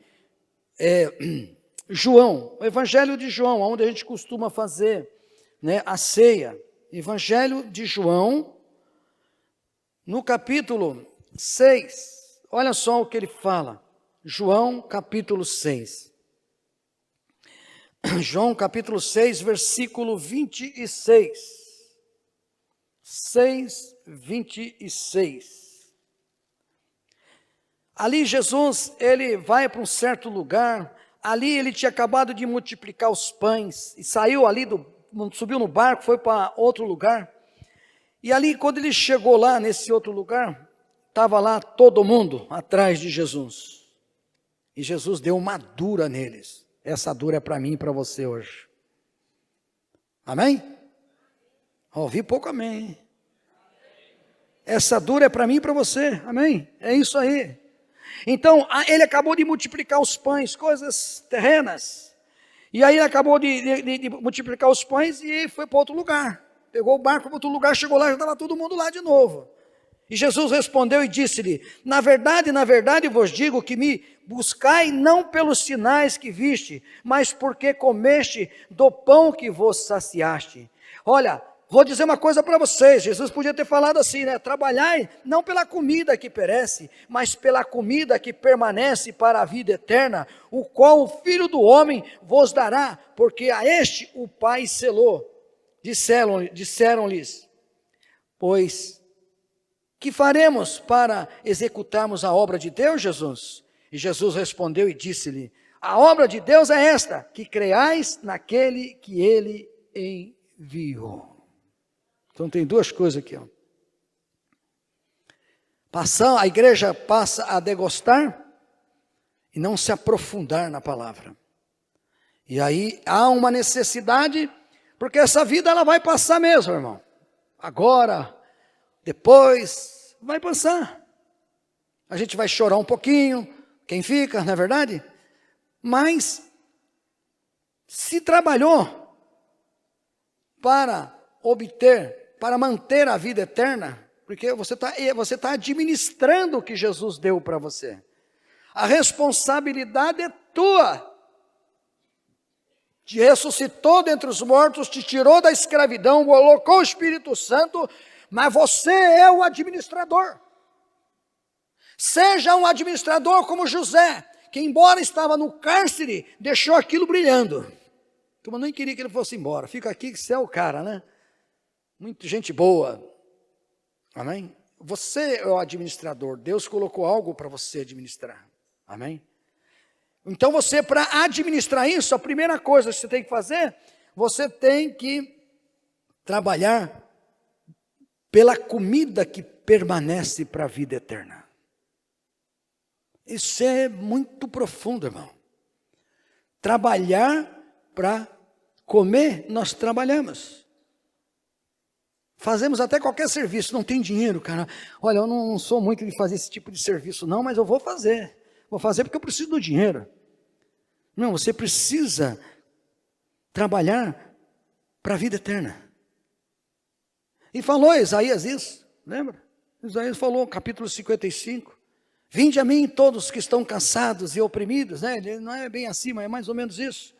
João, o Evangelho de João, onde a gente costuma fazer, né, a ceia. Evangelho de João, no capítulo 6, olha só o que ele fala. João capítulo 6. João capítulo 6, versículo 26. 6, 26. Ali Jesus, ele vai para um certo lugar, ali ele tinha acabado de multiplicar os pães, e saiu ali, subiu no barco, foi para outro lugar, e ali quando ele chegou lá, nesse outro lugar, estava lá todo mundo atrás de Jesus, e Jesus deu uma dura neles. Essa dura é para mim e para você hoje. Amém? Ouvi pouco amém, hein? Essa dura é para mim e para você, amém? É isso aí. Então, ele acabou de multiplicar os pães, coisas terrenas. E aí ele acabou de multiplicar os pães e foi para outro lugar. Pegou o barco para outro lugar, chegou lá, já estava todo mundo lá de novo. E Jesus respondeu e disse-lhe, na verdade vos digo que me buscai não pelos sinais que viste, mas porque comeste do pão que vos saciaste. Olha, vou dizer uma coisa para vocês, Jesus podia ter falado assim, né? Trabalhai não pela comida que perece, mas pela comida que permanece para a vida eterna, o qual o Filho do Homem vos dará, porque a este o Pai selou. Disseram-lhes, pois, que faremos para executarmos a obra de Deus, Jesus? E Jesus respondeu e disse-lhe, a obra de Deus é esta, que creiais naquele que ele enviou. Então tem duas coisas aqui, ó. A igreja passa a degustar e não se aprofundar na palavra. E aí há uma necessidade, porque essa vida ela vai passar mesmo, irmão. Agora, depois, vai passar. A gente vai chorar um pouquinho, quem fica, não é verdade? Mas, se trabalhou para obter, para manter a vida eterna, porque você tá administrando o que Jesus deu para você. A responsabilidade é tua. Te ressuscitou dentre os mortos, te tirou da escravidão, colocou o Espírito Santo, mas você é o administrador. Seja um administrador como José, que embora estava no cárcere, deixou aquilo brilhando. Como nem queria que ele fosse embora. Fica aqui que você é o cara, né? Muita gente boa. Amém? Você é o administrador. Deus colocou algo para você administrar. Amém? Então você, para administrar isso, a primeira coisa que você tem que fazer, você tem que trabalhar pela comida que permanece para a vida eterna. Isso é muito profundo, irmão. Trabalhar para comer, nós trabalhamos. Fazemos até qualquer serviço, não tem dinheiro, cara. Olha, eu não sou muito de fazer esse tipo de serviço não, mas eu vou fazer. Vou fazer porque eu preciso do dinheiro. Não, você precisa trabalhar para a vida eterna. E falou Isaías isso, lembra? Isaías falou, capítulo 55. Vinde a mim todos que estão cansados e oprimidos, né? Ele não é bem assim, mas é mais ou menos isso.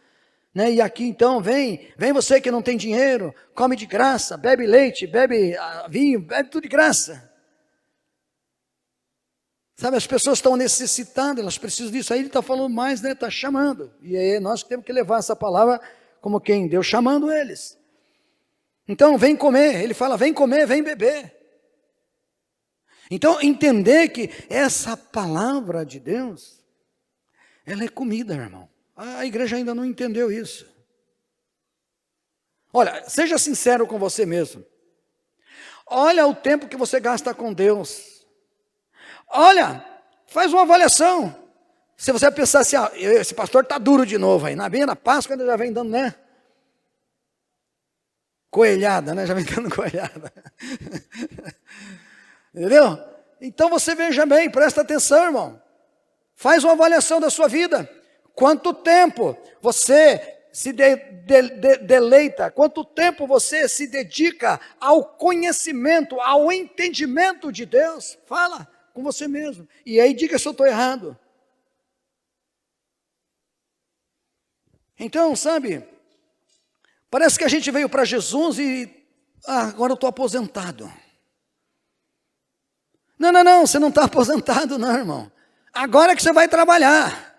Né? E aqui então, vem você que não tem dinheiro, come de graça, bebe leite, bebe vinho, bebe tudo de graça. Sabe, as pessoas estão necessitando, elas precisam disso. Aí ele está falando mais, né? Está chamando. E aí nós temos que levar essa palavra como quem? Deus chamando eles. Então, vem comer. Ele fala, vem comer, vem beber. Então, entender que essa palavra de Deus, ela é comida, irmão. A igreja ainda não entendeu isso. Olha, seja sincero com você mesmo. Olha o tempo que você gasta com Deus. Olha, faz uma avaliação. Se você pensar assim, esse pastor está duro de novo aí. Na beira da Páscoa ele já vem dando, né? Coelhada, né? Já vem dando coelhada. Entendeu? Então você veja bem, presta atenção, irmão. Faz uma avaliação da sua vida. Quanto tempo você se deleita, quanto tempo você se dedica ao conhecimento, ao entendimento de Deus? Fala com você mesmo. E aí diga se eu estou errado. Então, sabe, parece que a gente veio para Jesus e agora eu estou aposentado. Não, você não está aposentado não, irmão. Agora é que você vai trabalhar.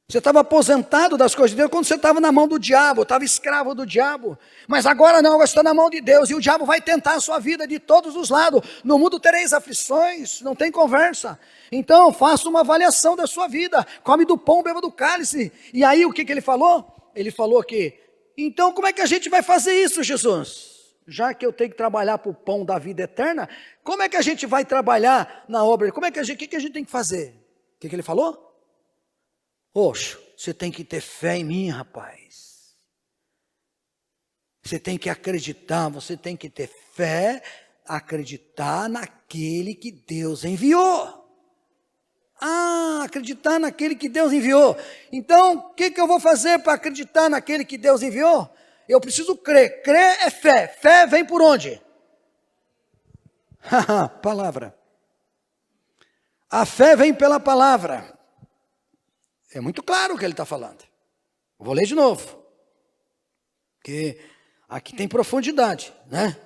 Você estava aposentado das coisas de Deus quando você estava na mão do diabo, estava escravo do diabo. Mas agora não, agora você está na mão de Deus. E o diabo vai tentar a sua vida de todos os lados. No mundo tereis aflições, não tem conversa. Então faça uma avaliação da sua vida. Come do pão, beba do cálice. E aí o que ele falou? Ele falou que, então como é que a gente vai fazer isso, Jesus? Já que eu tenho que trabalhar para o pão da vida eterna, como é que a gente vai trabalhar na obra? Como é que o que a gente tem que fazer? O que ele falou? Oxe, você tem que ter fé em mim, rapaz. Você tem que acreditar, você tem que ter fé, acreditar naquele que Deus enviou. Acreditar naquele que Deus enviou. Então, o que eu vou fazer para acreditar naquele que Deus enviou? Eu preciso crer. Crer é fé. Fé vem por onde? Palavra. A fé vem pela palavra. É muito claro o que ele está falando. Vou ler de novo. Porque aqui tem profundidade, né?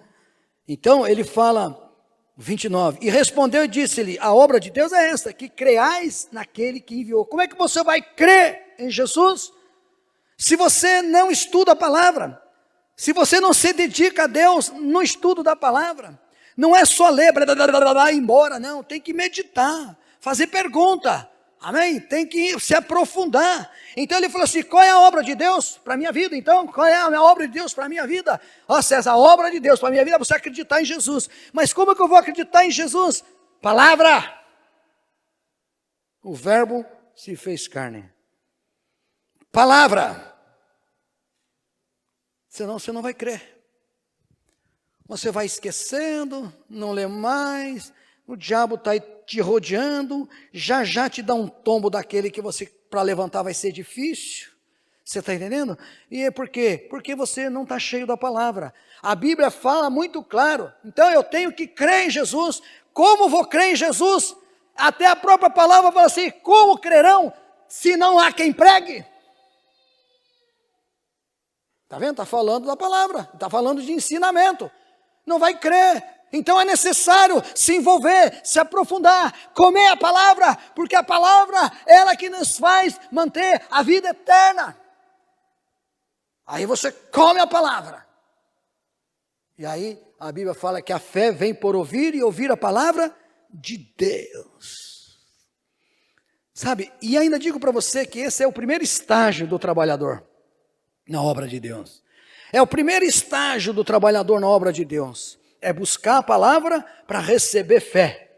Então ele fala, 29. E respondeu e disse-lhe, a obra de Deus é esta, que creais naquele que enviou. Como é que você vai crer em Jesus? Se você não estuda a palavra. Se você não se dedica a Deus no estudo da palavra. Não é só ler, ir embora, não. Tem que meditar, fazer pergunta. Amém? Tem que se aprofundar. Então ele falou assim, qual é a obra de Deus para a minha vida? Então, qual é a obra de Deus para a minha vida? Ó César, a obra de Deus para a minha vida é você acreditar em Jesus. Mas como é que eu vou acreditar em Jesus? Palavra. O verbo se fez carne. Palavra. Senão você não vai crer. Você vai esquecendo, não lê mais, o diabo está te rodeando, já te dá um tombo daquele que você, para levantar vai ser difícil. Você está entendendo? E é por quê? Porque você não está cheio da palavra. A Bíblia fala muito claro. Então eu tenho que crer em Jesus. Como vou crer em Jesus? Até a própria palavra fala assim, como crerão se não há quem pregue? Está vendo? Está falando da palavra, está falando de ensinamento. Não vai crer. Então é necessário se envolver, se aprofundar, comer a palavra, porque a palavra é ela que nos faz manter a vida eterna. Aí você come a palavra. E aí a Bíblia fala que a fé vem por ouvir e ouvir a palavra de Deus. Sabe, e ainda digo para você que esse é o primeiro estágio do trabalhador na obra de Deus. É o primeiro estágio do trabalhador na obra de Deus. É buscar a palavra para receber fé.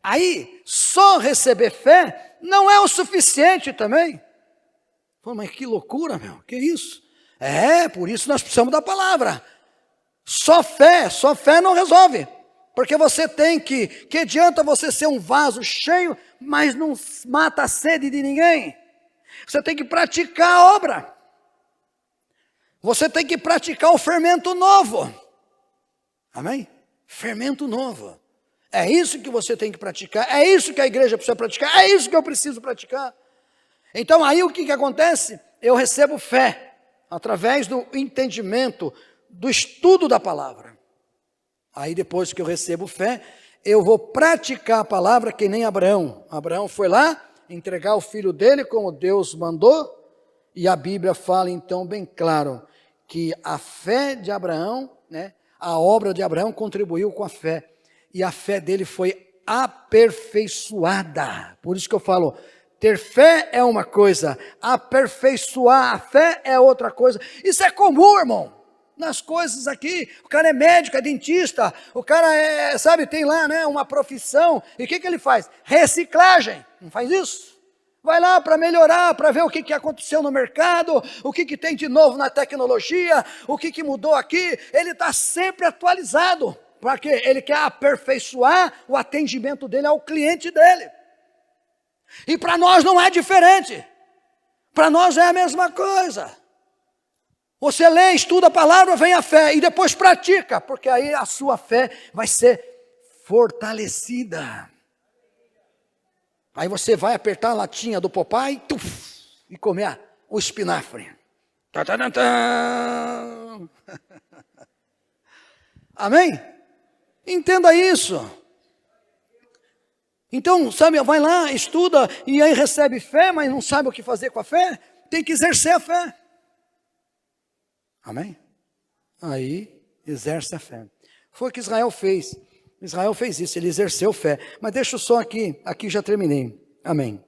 Aí, só receber fé não é o suficiente também. Pô, mas que loucura, meu, que isso? Por isso nós precisamos da palavra. Só fé não resolve. Porque você tem que adianta você ser um vaso cheio, mas não mata a sede de ninguém. Você tem que praticar a obra. Você tem que praticar o fermento novo. Amém? Fermento novo. É isso que você tem que praticar. É isso que a igreja precisa praticar. É isso que eu preciso praticar. Então aí o que acontece? Eu recebo fé. Através do entendimento, do estudo da palavra. Aí depois que eu recebo fé, eu vou praticar a palavra que nem Abraão. Abraão foi lá entregar o filho dele como Deus mandou. E a Bíblia fala então bem claro que a fé de Abraão, né, a obra de Abraão contribuiu com a fé. E a fé dele foi aperfeiçoada. Por isso que eu falo, ter fé é uma coisa, aperfeiçoar a fé é outra coisa. Isso é comum, irmão, nas coisas aqui. O cara é médico, é dentista, o cara tem lá, né, uma profissão. E o que ele faz? Reciclagem, não faz isso? Vai lá para melhorar, para ver o que aconteceu no mercado, o que tem de novo na tecnologia, o que mudou aqui. Ele está sempre atualizado, porque ele quer aperfeiçoar o atendimento dele ao cliente dele. E para nós não é diferente. Para nós é a mesma coisa. Você lê, estuda a palavra, vem a fé e depois pratica, porque aí a sua fé vai ser fortalecida. Aí você vai apertar a latinha do Popeye e comer o espinafre. Amém? Entenda isso. Então, sabe, vai lá, estuda e aí recebe fé, mas não sabe o que fazer com a fé. Tem que exercer a fé. Amém? Aí exerce a fé. Foi o que Israel fez. Israel fez isso, ele exerceu fé. Mas deixa eu só aqui já terminei. Amém.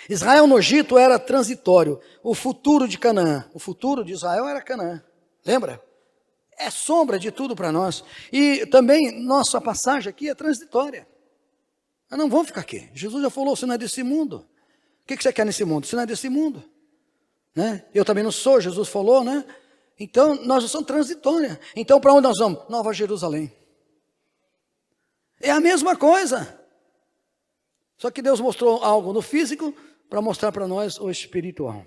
Israel no Egito era transitório. O futuro de Canaã, o futuro de Israel era Canaã. Lembra? É sombra de tudo para nós. E também nossa passagem aqui é transitória. Nós não vamos ficar aqui. Jesus já falou, você não é desse mundo. O que você quer nesse mundo? Você não é desse mundo. Né? Eu também não sou, Jesus falou, né? Então nós já somos transitórios. Então para onde nós vamos? Nova Jerusalém. É a mesma coisa. Só que Deus mostrou algo no físico para mostrar para nós o espiritual.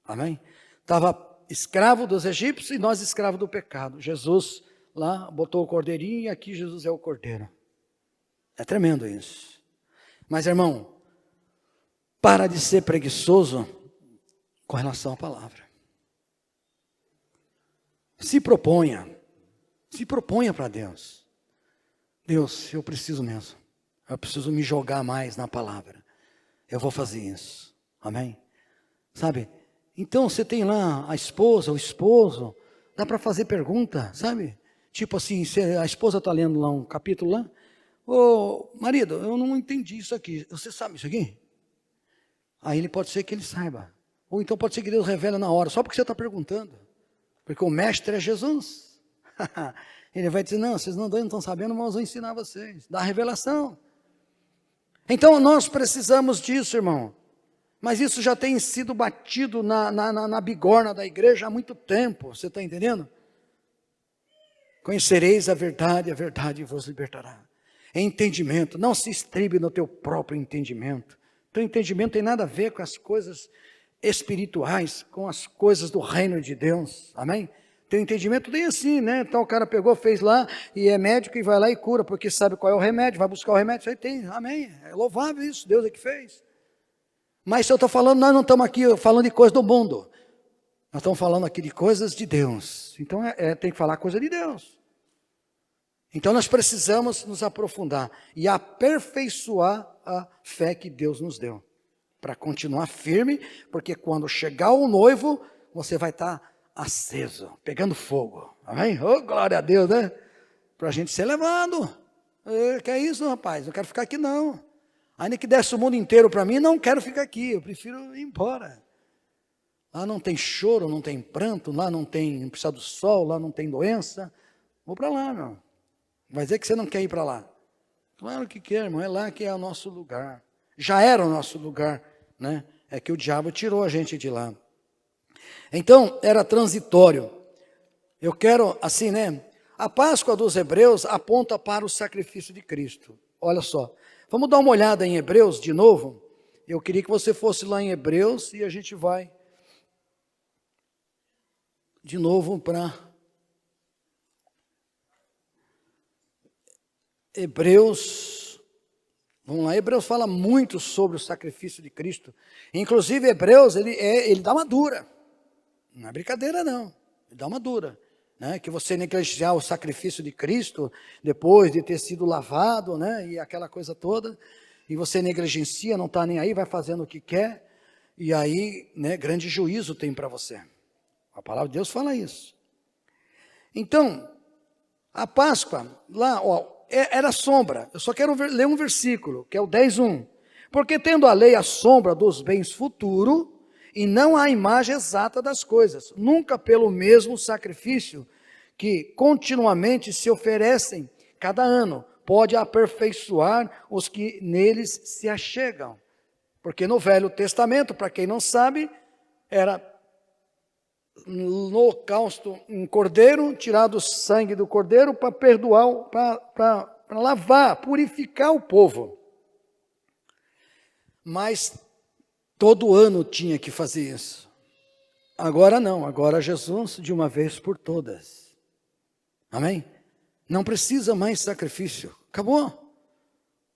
Amém? Estava escravo dos egípcios e nós escravos do pecado. Jesus lá botou o cordeirinho e aqui Jesus é o cordeiro. É tremendo isso. Mas irmão, para de ser preguiçoso com relação à palavra. Se proponha para Deus. Deus, eu preciso mesmo. Eu preciso me jogar mais na palavra. Eu vou fazer isso. Amém? Sabe? Então você tem lá a esposa, o esposo. Dá para fazer pergunta, sabe? Tipo assim, a esposa está lendo lá um capítulo lá. Ô marido, eu não entendi isso aqui. Você sabe isso aqui? Aí ele pode ser que ele saiba. Ou então pode ser que Deus revele na hora, só porque você está perguntando. Porque o mestre é Jesus. Ele vai dizer, não, vocês não estão sabendo, mas eu vou ensinar vocês. Dá revelação. Então nós precisamos disso, irmão. Mas isso já tem sido batido na bigorna da igreja há muito tempo. Você está entendendo? Conhecereis a verdade vos libertará. É entendimento, não se estribe no teu próprio entendimento. Teu entendimento tem nada a ver com as coisas espirituais, com as coisas do reino de Deus. Amém? Teu entendimento tem assim, né? Então o cara pegou, fez lá, e é médico e vai lá e cura, porque sabe qual é o remédio, vai buscar o remédio, isso aí tem, amém? É louvável isso, Deus é que fez. Mas se eu estou falando, nós não estamos aqui falando de coisa do mundo. Nós estamos falando aqui de coisas de Deus. Então tem que falar coisa de Deus. Então nós precisamos nos aprofundar e aperfeiçoar a fé que Deus nos deu. Para continuar firme, porque quando chegar o noivo, você vai estar aceso, pegando fogo. Amém? Oh, glória a Deus, né? Para a gente ser levado. Que é isso, rapaz? Não quero ficar aqui não. Ainda que desse o mundo inteiro para mim, não quero ficar aqui. Eu prefiro ir embora. Lá não tem choro, não tem pranto, lá não precisa do sol, lá não tem doença. Vou para lá, meu. Vai dizer que você não quer ir para lá. Claro que quer, irmão. É lá que é o nosso lugar. Já era o nosso lugar, né? É que o diabo tirou a gente de lá. Então, era transitório. Eu quero, assim, né? A Páscoa dos Hebreus aponta para o sacrifício de Cristo. Olha só. Vamos dar uma olhada em Hebreus de novo? Eu queria que você fosse lá em Hebreus e a gente vai de novo para Hebreus. Vamos lá, Hebreus fala muito sobre o sacrifício de Cristo. Inclusive, Hebreus, ele dá uma dura. Não é brincadeira, não. Ele dá uma dura. Né? Que você negligenciar o sacrifício de Cristo, depois de ter sido lavado, né? E aquela coisa toda, e você negligencia, não está nem aí, vai fazendo o que quer, e aí, né, grande juízo tem para você. A palavra de Deus fala isso. Então, a Páscoa, lá, ó, era sombra. Eu só quero ler um versículo, que é o 10:1. Porque tendo a lei a sombra dos bens futuros, e não a imagem exata das coisas, nunca pelo mesmo sacrifício que continuamente se oferecem cada ano, pode aperfeiçoar os que neles se achegam. Porque no Velho Testamento, para quem não sabe, era no holocausto um cordeiro, tirado o sangue do cordeiro para perdoar, para lavar, purificar o povo. Mas todo ano tinha que fazer isso. Agora não, agora Jesus de uma vez por todas. Amém? Não precisa mais sacrifício. Acabou.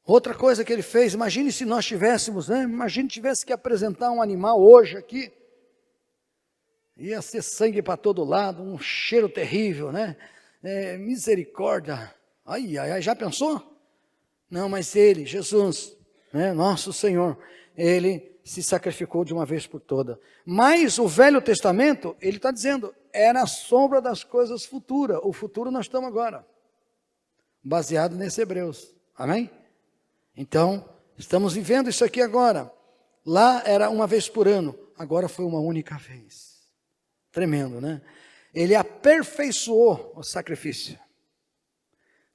Outra coisa que ele fez, imagine se nós tivéssemos, né? Imagine tivesse que apresentar um animal hoje aqui. Ia ser sangue para todo lado, um cheiro terrível, né? Misericórdia. Ai, ai, ai, já pensou? Não, mas ele, Jesus, né? Nosso Senhor, ele se sacrificou de uma vez por toda. Mas o Velho Testamento, ele está dizendo, era a sombra das coisas futuras. O futuro nós estamos agora. Baseado nesse Hebreus. Amém? Então, estamos vivendo isso aqui agora. Lá era uma vez por ano. Agora foi uma única vez. Tremendo, né? Ele aperfeiçoou o sacrifício.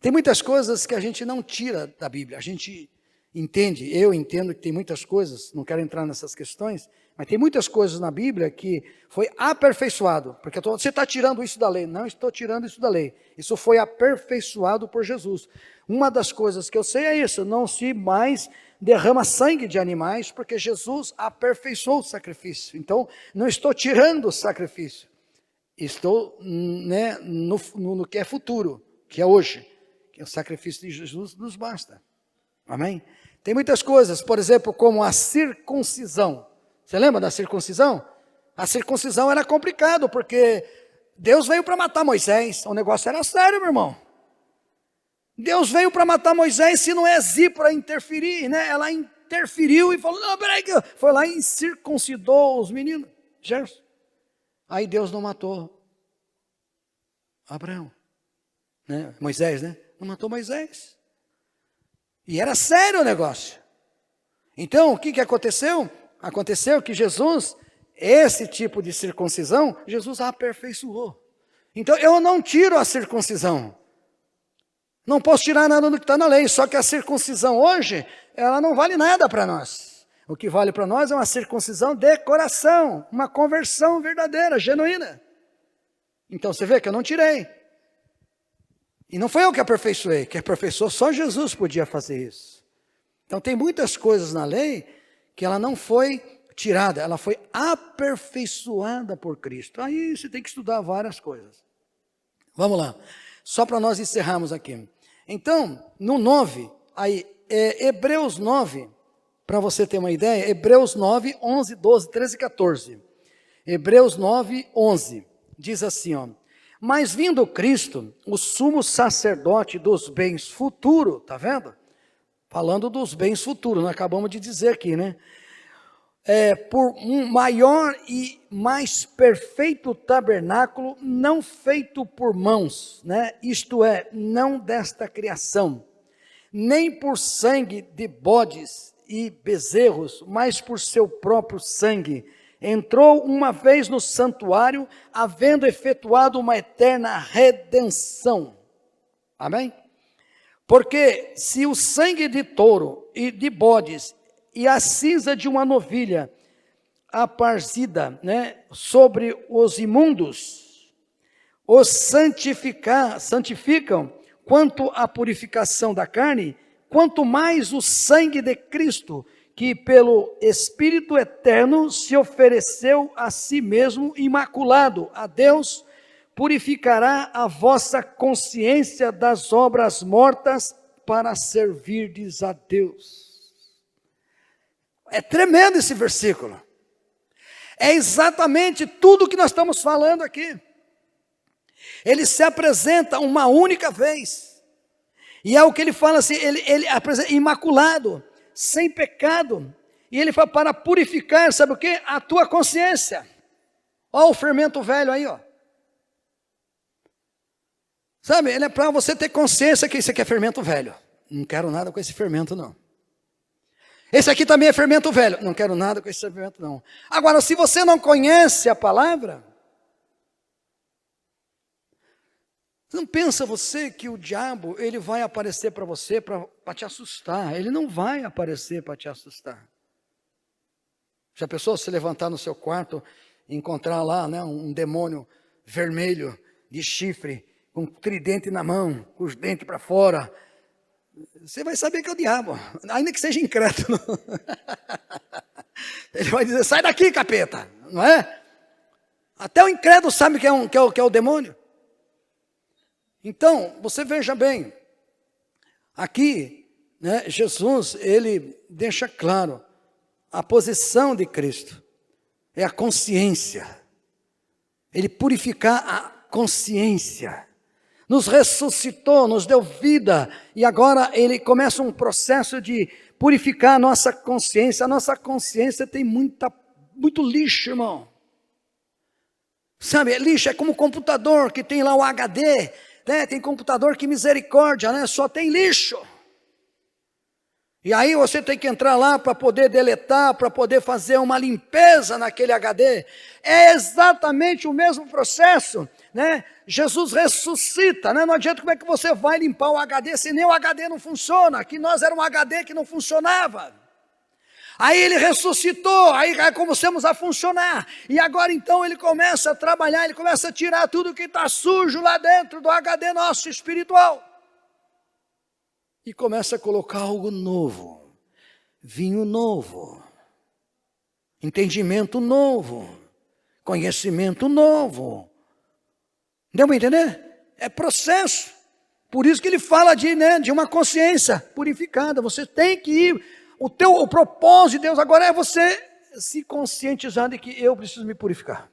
Tem muitas coisas que a gente não tira da Bíblia. A gente entende, eu entendo que tem muitas coisas, não quero entrar nessas questões, mas tem muitas coisas na Bíblia que foi aperfeiçoado, porque você está tirando isso da lei. Não estou tirando isso da lei, isso foi aperfeiçoado por Jesus. Uma das coisas que eu sei é isso, não se mais derrama sangue de animais, porque Jesus aperfeiçoou o sacrifício. Então, não estou tirando o sacrifício, estou, né, no que é futuro, que é hoje, que o sacrifício de Jesus nos basta. Amém? Tem muitas coisas, por exemplo, como a circuncisão. Você lembra da circuncisão? A circuncisão era complicado, porque Deus veio para matar Moisés. O negócio era sério, meu irmão. Deus veio para matar Moisés, se não é Zípora interferir, né? Ela interferiu e falou, não, peraí, foi lá e circuncidou os meninos. Gerson. Aí Deus não matou Abraão, né? Moisés, né? Não matou Moisés. E era sério o negócio. Então, o que aconteceu? Aconteceu que Jesus, esse tipo de circuncisão, Jesus aperfeiçoou. Então eu não tiro a circuncisão. Não posso tirar nada do que está na lei, só que a circuncisão hoje, ela não vale nada para nós. O que vale para nós é uma circuncisão de coração, uma conversão verdadeira, genuína. Então você vê que eu não tirei. E não foi eu que aperfeiçoei, que aperfeiçoou, só Jesus podia fazer isso. Então tem muitas coisas na lei que ela não foi tirada, ela foi aperfeiçoada por Cristo. Aí você tem que estudar várias coisas. Vamos lá, só para nós encerrarmos aqui. Então, no 9, aí, Hebreus 9, para você ter uma ideia, Hebreus 9, 11, 12, 13 e 14. Hebreus 9, 11, diz assim, ó. Mas vindo Cristo, o sumo sacerdote dos bens futuros, tá vendo? Falando dos bens futuros, nós acabamos de dizer aqui, né? Por um maior e mais perfeito tabernáculo, não feito por mãos, né? Isto é, não desta criação, nem por sangue de bodes e bezerros, mas por seu próprio sangue. Entrou uma vez no santuário, havendo efetuado uma eterna redenção. Amém? Porque se o sangue de touro e de bodes e a cinza de uma novilha aparecida, né, sobre os imundos, os santificam quanto à purificação da carne, quanto mais o sangue de Cristo, que pelo Espírito eterno se ofereceu a si mesmo imaculado a Deus, purificará a vossa consciência das obras mortas para servirdes a Deus. É tremendo esse versículo. É exatamente tudo o que nós estamos falando aqui. Ele se apresenta uma única vez. E é o que ele fala assim, ele apresenta imaculado, sem pecado. E ele fala para purificar, sabe o quê? A tua consciência. Olha o fermento velho aí, ó. Sabe, ele é para você ter consciência que isso aqui é fermento velho. Não quero nada com esse fermento, não. Esse aqui também é fermento velho. Não quero nada com esse fermento, não. Agora, se você não conhece a palavra, não pensa você que o diabo, ele vai aparecer para você para te assustar. Ele não vai aparecer para te assustar. Já pensou se levantar no seu quarto e encontrar lá, né, um demônio vermelho de chifre, com um tridente na mão, com os dentes para fora? Você vai saber que é o diabo, ainda que seja incrédulo. Ele vai dizer, sai daqui, capeta, não é? Até o incrédulo sabe que é o demônio. Então, você veja bem, aqui, né, Jesus, ele deixa claro, a posição de Cristo é a consciência, ele purificar a consciência, nos ressuscitou, nos deu vida, e agora ele começa um processo de purificar a nossa consciência. A nossa consciência tem muito lixo, irmão. Sabe, lixo é como o computador que tem lá o HD, né? Tem computador que misericórdia, né? Só tem lixo. E aí você tem que entrar lá para poder deletar, para poder fazer uma limpeza naquele HD. É exatamente o mesmo processo, né? Jesus ressuscita, né? Não adianta como é que você vai limpar o HD se nem o HD não funciona. Aqui nós era um HD que não funcionava. Aí ele ressuscitou, aí começamos a funcionar. E agora então ele começa a trabalhar, ele começa a tirar tudo que está sujo lá dentro do HD nosso espiritual. E começa a colocar algo novo, vinho novo, entendimento novo, conhecimento novo. Deu para entender? É processo. Por isso que ele fala de uma consciência purificada. Você tem que ir. O propósito de Deus agora é você se conscientizar de que eu preciso me purificar.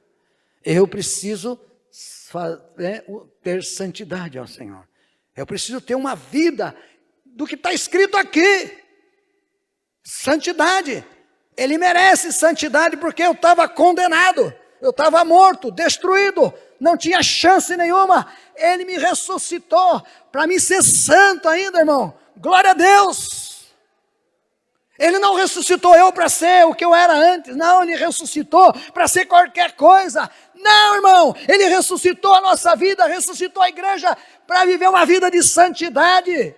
Eu preciso ter santidade ao Senhor. Eu preciso ter uma vida do que está escrito aqui. Santidade. Ele merece santidade porque eu estava condenado. Eu estava morto, destruído. Não tinha chance nenhuma. Ele me ressuscitou para me ser santo ainda, irmão. Glória a Deus. Ele não ressuscitou eu para ser o que eu era antes. Não, Ele ressuscitou para ser qualquer coisa. Não, irmão. Ele ressuscitou a nossa vida, ressuscitou a igreja para viver uma vida de santidade.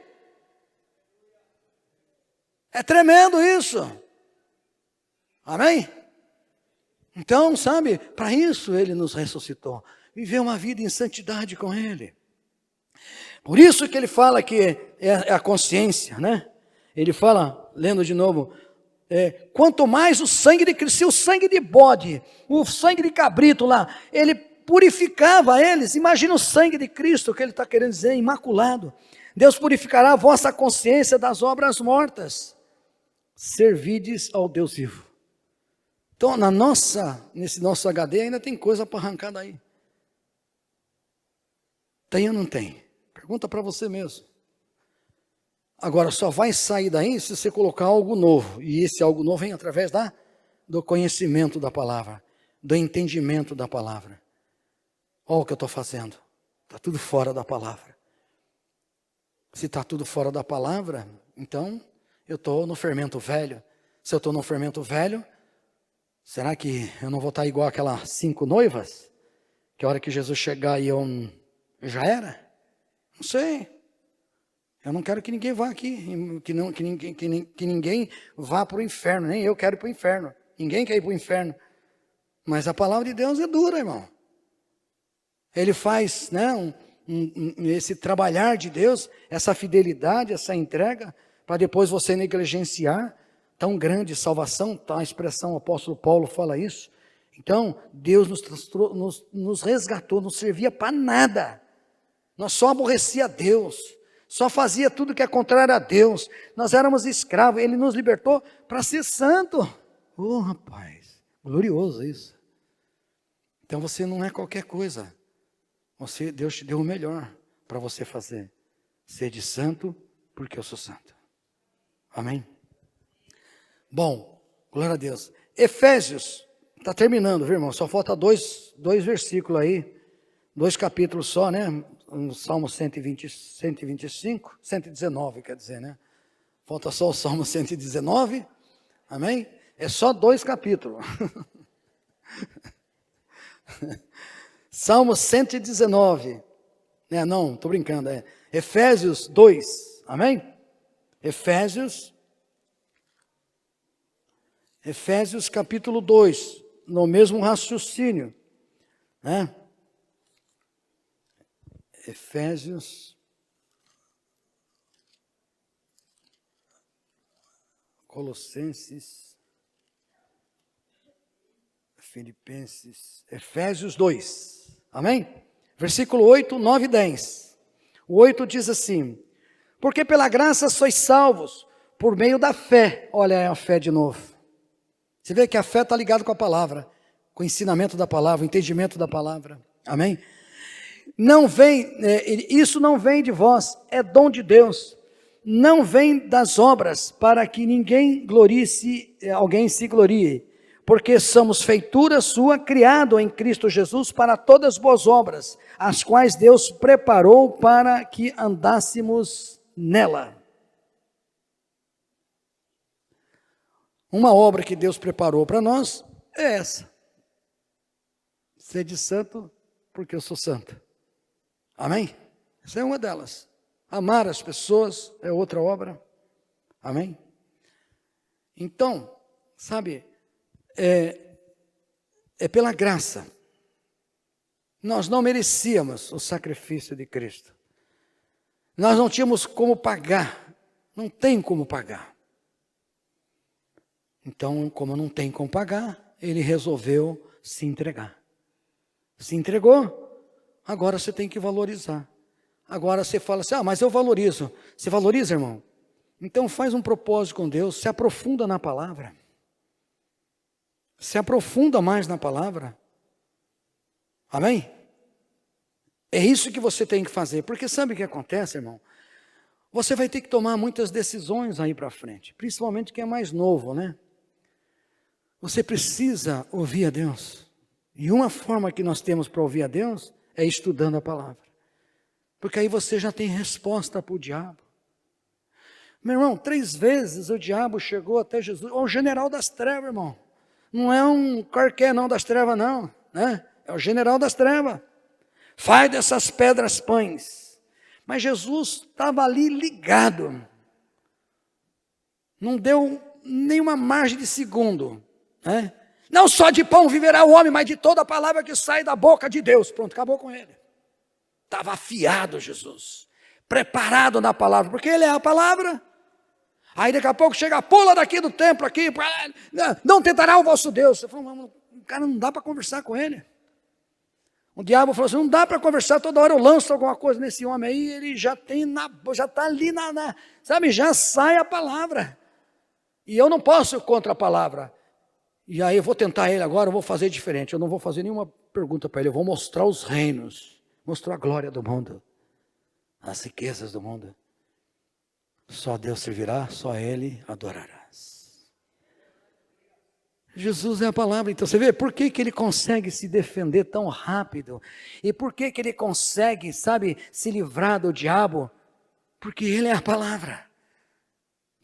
É tremendo isso. Amém? Então, sabe, para isso Ele nos ressuscitou. Viver uma vida em santidade com Ele. Por isso que Ele fala que é a consciência, né? Ele fala, lendo de novo, quanto mais o sangue de Cristo, se o sangue de bode, o sangue de cabrito lá, ele purificava eles, imagina o sangue de Cristo, o que ele está querendo dizer, imaculado. Deus purificará a vossa consciência das obras mortas, servides ao Deus vivo. Então, nesse nosso HD ainda tem coisa para arrancar daí. Tem ou não tem? Pergunta para você mesmo. Agora, só vai sair daí se você colocar algo novo. E esse algo novo vem através do conhecimento da palavra, do entendimento da palavra. Olha o que eu estou fazendo. Está tudo fora da palavra. Se está tudo fora da palavra, então eu estou no fermento velho. Se eu estou no fermento velho, será que eu não vou estar igual aquelas 5 noivas? Que a hora que Jesus chegar e eu já era? Não sei. Eu não quero que ninguém vá aqui, que ninguém vá para o inferno, nem eu quero ir para o inferno. Ninguém quer ir para o inferno. Mas a palavra de Deus é dura, irmão. Ele faz, né, esse trabalhar de Deus, essa fidelidade, essa entrega, para depois você negligenciar tão grande salvação, tá? A expressão, o apóstolo Paulo fala isso. Então, Deus nos resgatou, não servia para nada. Nós só aborrecia a Deus. Só fazia tudo que é contrário a Deus. Nós éramos escravos. Ele nos libertou para ser santo. Oh, rapaz, glorioso isso. Então você não é qualquer coisa. Deus te deu o melhor para você fazer. Sede santo, porque eu sou santo. Amém? Bom, glória a Deus. Efésios, está terminando, viu, irmão? Só falta dois versículos aí. 2 capítulos só, né? No Salmo 119, quer dizer, né? Falta só o Salmo 119, amém? É só 2 capítulos. Salmo 119, não, estou brincando, Efésios 2, amém? Efésios capítulo 2, no mesmo raciocínio, né? Efésios, Colossenses, Filipenses, Efésios 2, amém? Versículo 8, 9 e 10. O 8 diz assim: porque pela graça sois salvos, por meio da fé. Olha, é a fé de novo. Você vê que a fé está ligada com a palavra, com o ensinamento da palavra, o entendimento da palavra, amém? Isso não vem de vós, é dom de Deus, não vem das obras, para que alguém se glorie, porque somos feitura sua, criado em Cristo Jesus para todas as boas obras, as quais Deus preparou para que andássemos nela. Uma obra que Deus preparou para nós é essa: sede santo, porque eu sou santo. Amém? Essa é uma delas. Amar as pessoas é outra obra. Amém? Então, sabe, é pela graça. Nós não merecíamos o sacrifício de Cristo. Nós não tínhamos como pagar. Não tem como pagar. Então, como não tem como pagar, Ele resolveu se entregar. Se entregou. Agora você tem que valorizar. Agora você fala assim, mas eu valorizo. Você valoriza, irmão? Então faz um propósito com Deus, se aprofunda na palavra. Se aprofunda mais na palavra. Amém? É isso que você tem que fazer. Porque sabe o que acontece, irmão? Você vai ter que tomar muitas decisões aí para frente. Principalmente quem é mais novo, né? Você precisa ouvir a Deus. E uma forma que nós temos para ouvir a Deus é estudando a palavra. Porque aí você já tem resposta para o diabo. Meu irmão, 3 vezes o diabo chegou até Jesus. O general das trevas, irmão. Não é um qualquer não das trevas, não. Né? É o general das trevas. Faz dessas pedras pães. Mas Jesus estava ali ligado. Não deu nenhuma margem de segundo. Né? Não só de pão viverá o homem, mas de toda a palavra que sai da boca de Deus. Pronto, acabou com ele. Estava afiado Jesus. Preparado na palavra, porque ele é a palavra. Aí daqui a pouco chega, pula daqui do templo aqui, não tentará o vosso Deus. Você falou, o cara não dá para conversar com ele. O diabo falou assim, não dá para conversar, toda hora eu lanço alguma coisa nesse homem aí, ele já está ali sabe, já sai a palavra. E eu não posso ir contra a palavra. E aí eu vou tentar ele agora, eu vou fazer diferente, eu não vou fazer nenhuma pergunta para ele, eu vou mostrar os reinos, mostrar a glória do mundo, as riquezas do mundo. Só Deus servirá, só Ele adorarás. Jesus é a palavra. Então você vê por que Ele consegue se defender tão rápido? E por que Ele consegue, sabe, se livrar do diabo? Porque Ele é a palavra.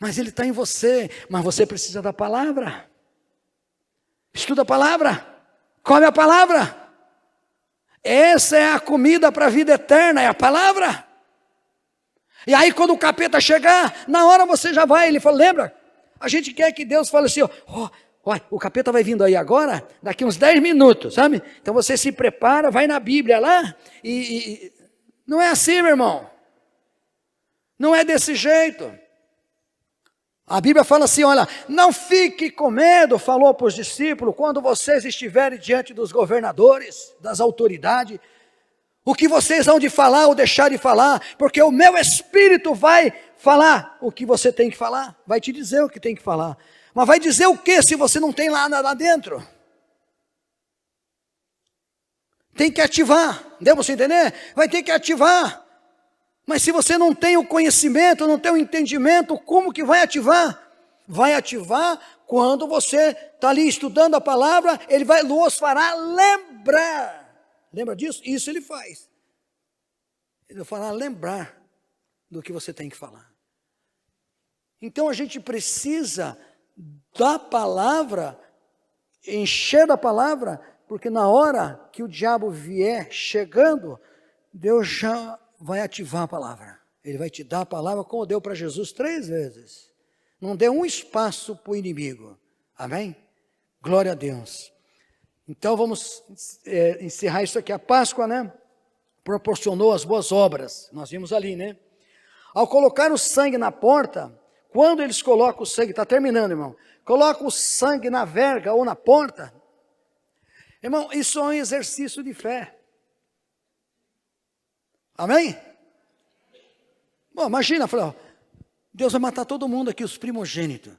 Mas Ele está em você, mas você precisa da palavra. Estuda a palavra, come a palavra. Essa é a comida para a vida eterna, é a palavra. E aí quando o capeta chegar, na hora você já vai, ele fala, lembra? A gente quer que Deus fale assim, o capeta vai vindo aí agora, daqui uns 10 minutos, sabe? Então você se prepara, vai na Bíblia lá, e não é assim, meu irmão. Não é desse jeito. A Bíblia fala assim, olha, não fique com medo, falou para os discípulos, quando vocês estiverem diante dos governadores, das autoridades, o que vocês hão de falar ou deixar de falar, porque o meu Espírito vai falar o que você tem que falar, vai te dizer o que tem que falar, mas vai dizer o que se você não tem lá dentro? Tem que ativar, deu para você entender? Vai ter que ativar, mas se você não tem o conhecimento, não tem o entendimento, como que vai ativar? Vai ativar quando você está ali estudando a palavra, ele vai nos fará lembrar. Lembra disso? Isso ele faz. Ele vai falar, lembrar do que você tem que falar. Então a gente precisa da palavra, encher da palavra, porque na hora que o diabo vier chegando, Deus já vai ativar a palavra. Ele vai te dar a palavra como deu para Jesus 3 vezes. Não deu um espaço para o inimigo. Amém? Glória a Deus. Então vamos encerrar isso aqui. A Páscoa, né, proporcionou as boas obras. Nós vimos ali, né? Ao colocar o sangue na porta, quando eles colocam o sangue, está terminando, irmão. Colocam o sangue na verga ou na porta. Irmão, isso é um exercício de fé. Amém? Bom, imagina, Deus vai matar todo mundo aqui, os primogênitos,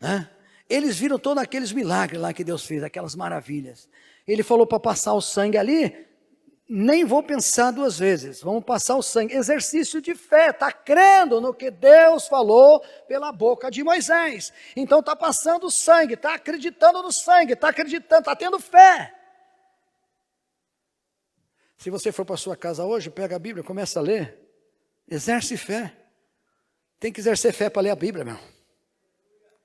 né? Eles viram todos aqueles milagres lá que Deus fez, aquelas maravilhas. Ele falou para passar o sangue ali, nem vou pensar 2 vezes, vamos passar o sangue. Exercício de fé, está crendo no que Deus falou pela boca de Moisés. Então está passando o sangue, está acreditando no sangue, está acreditando, está tendo fé. Se você for para a sua casa hoje, pega a Bíblia, começa a ler, exerce fé. Tem que exercer fé para ler a Bíblia, meu.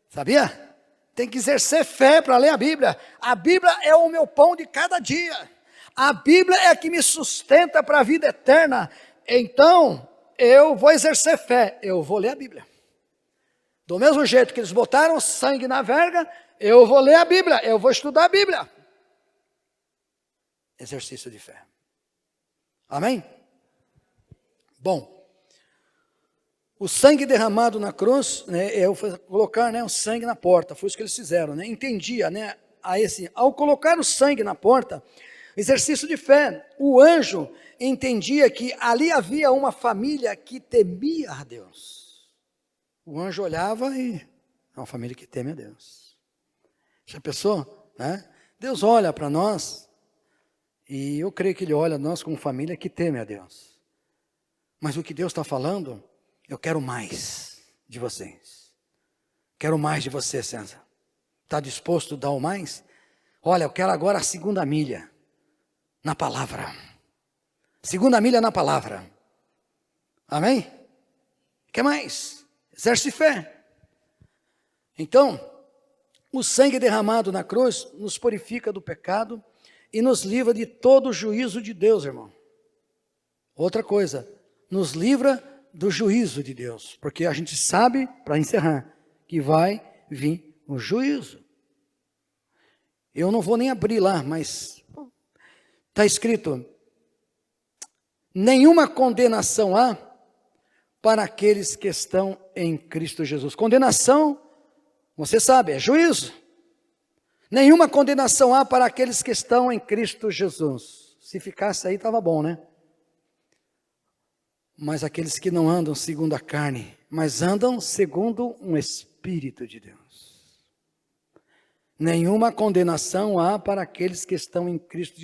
Sabia? Tem que exercer fé para ler a Bíblia. A Bíblia é o meu pão de cada dia. A Bíblia é a que me sustenta para a vida eterna. Então, eu vou exercer fé. Eu vou ler a Bíblia. Do mesmo jeito que eles botaram sangue na verga, eu vou ler a Bíblia. Eu vou estudar a Bíblia. Exercício de fé. Amém? Bom. O sangue derramado na cruz, né, colocar, né, o sangue na porta, foi isso que eles fizeram, né? Entendia, né, ao colocar o sangue na porta, exercício de fé, o anjo entendia que ali havia uma família que temia a Deus. O anjo olhava e é uma família que teme a Deus. Já pensou? Né? Deus olha para nós e eu creio que Ele olha a nós como família que teme a Deus. Mas o que Deus está falando, eu quero mais de vocês. Quero mais de você, César. Está disposto a dar o mais? Olha, eu quero agora a 2ª milha na palavra. 2ª milha na palavra. Amém? Quer mais? Exerce fé. Então, o sangue derramado na cruz nos purifica do pecado e nos livra de todo o juízo de Deus, irmão. Outra coisa, nos livra do juízo de Deus, porque a gente sabe, para encerrar, que vai vir o juízo. Eu não vou nem abrir lá, mas está escrito: nenhuma condenação há para aqueles que estão em Cristo Jesus. Condenação, você sabe, é juízo. Nenhuma condenação há para aqueles que estão em Cristo Jesus. Se ficasse aí, estava bom, né? Mas aqueles que não andam segundo a carne, mas andam segundo um Espírito de Deus. Nenhuma condenação há para aqueles que estão em Cristo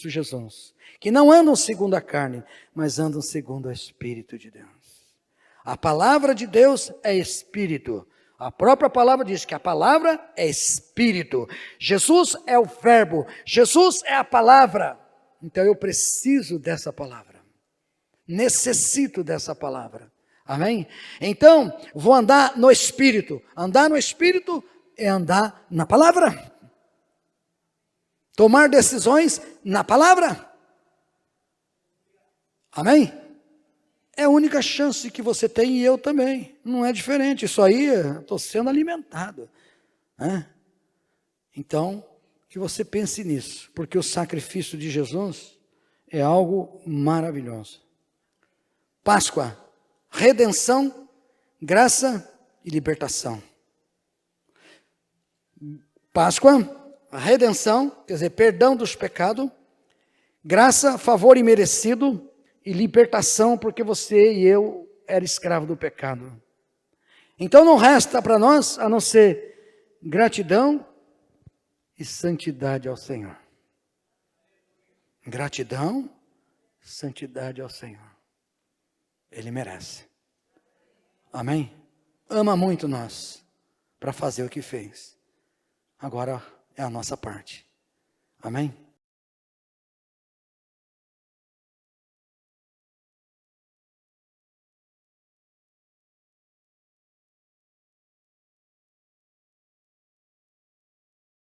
Jesus, que não andam segundo a carne, mas andam segundo o Espírito de Deus. A palavra de Deus é Espírito. A própria palavra diz que a palavra é Espírito. Jesus é o Verbo, Jesus é a palavra. Então eu preciso dessa palavra. Necessito dessa palavra. Amém? Então, vou andar no Espírito. Andar no Espírito é andar na palavra. Tomar decisões na palavra. Amém? É a única chance que você tem e eu também. Não é diferente. Isso aí, estou sendo alimentado. Né? Então, que você pense nisso. Porque o sacrifício de Jesus é algo maravilhoso. Páscoa, redenção, graça e libertação. Páscoa, a redenção, quer dizer, perdão dos pecados, graça, favor imerecido e libertação, porque você e eu era escravo do pecado. Então não resta para nós a não ser gratidão e santidade ao Senhor. Gratidão, santidade ao Senhor. Ele merece. Amém? Ama muito nós para fazer o que fez. Agora é a nossa parte. Amém?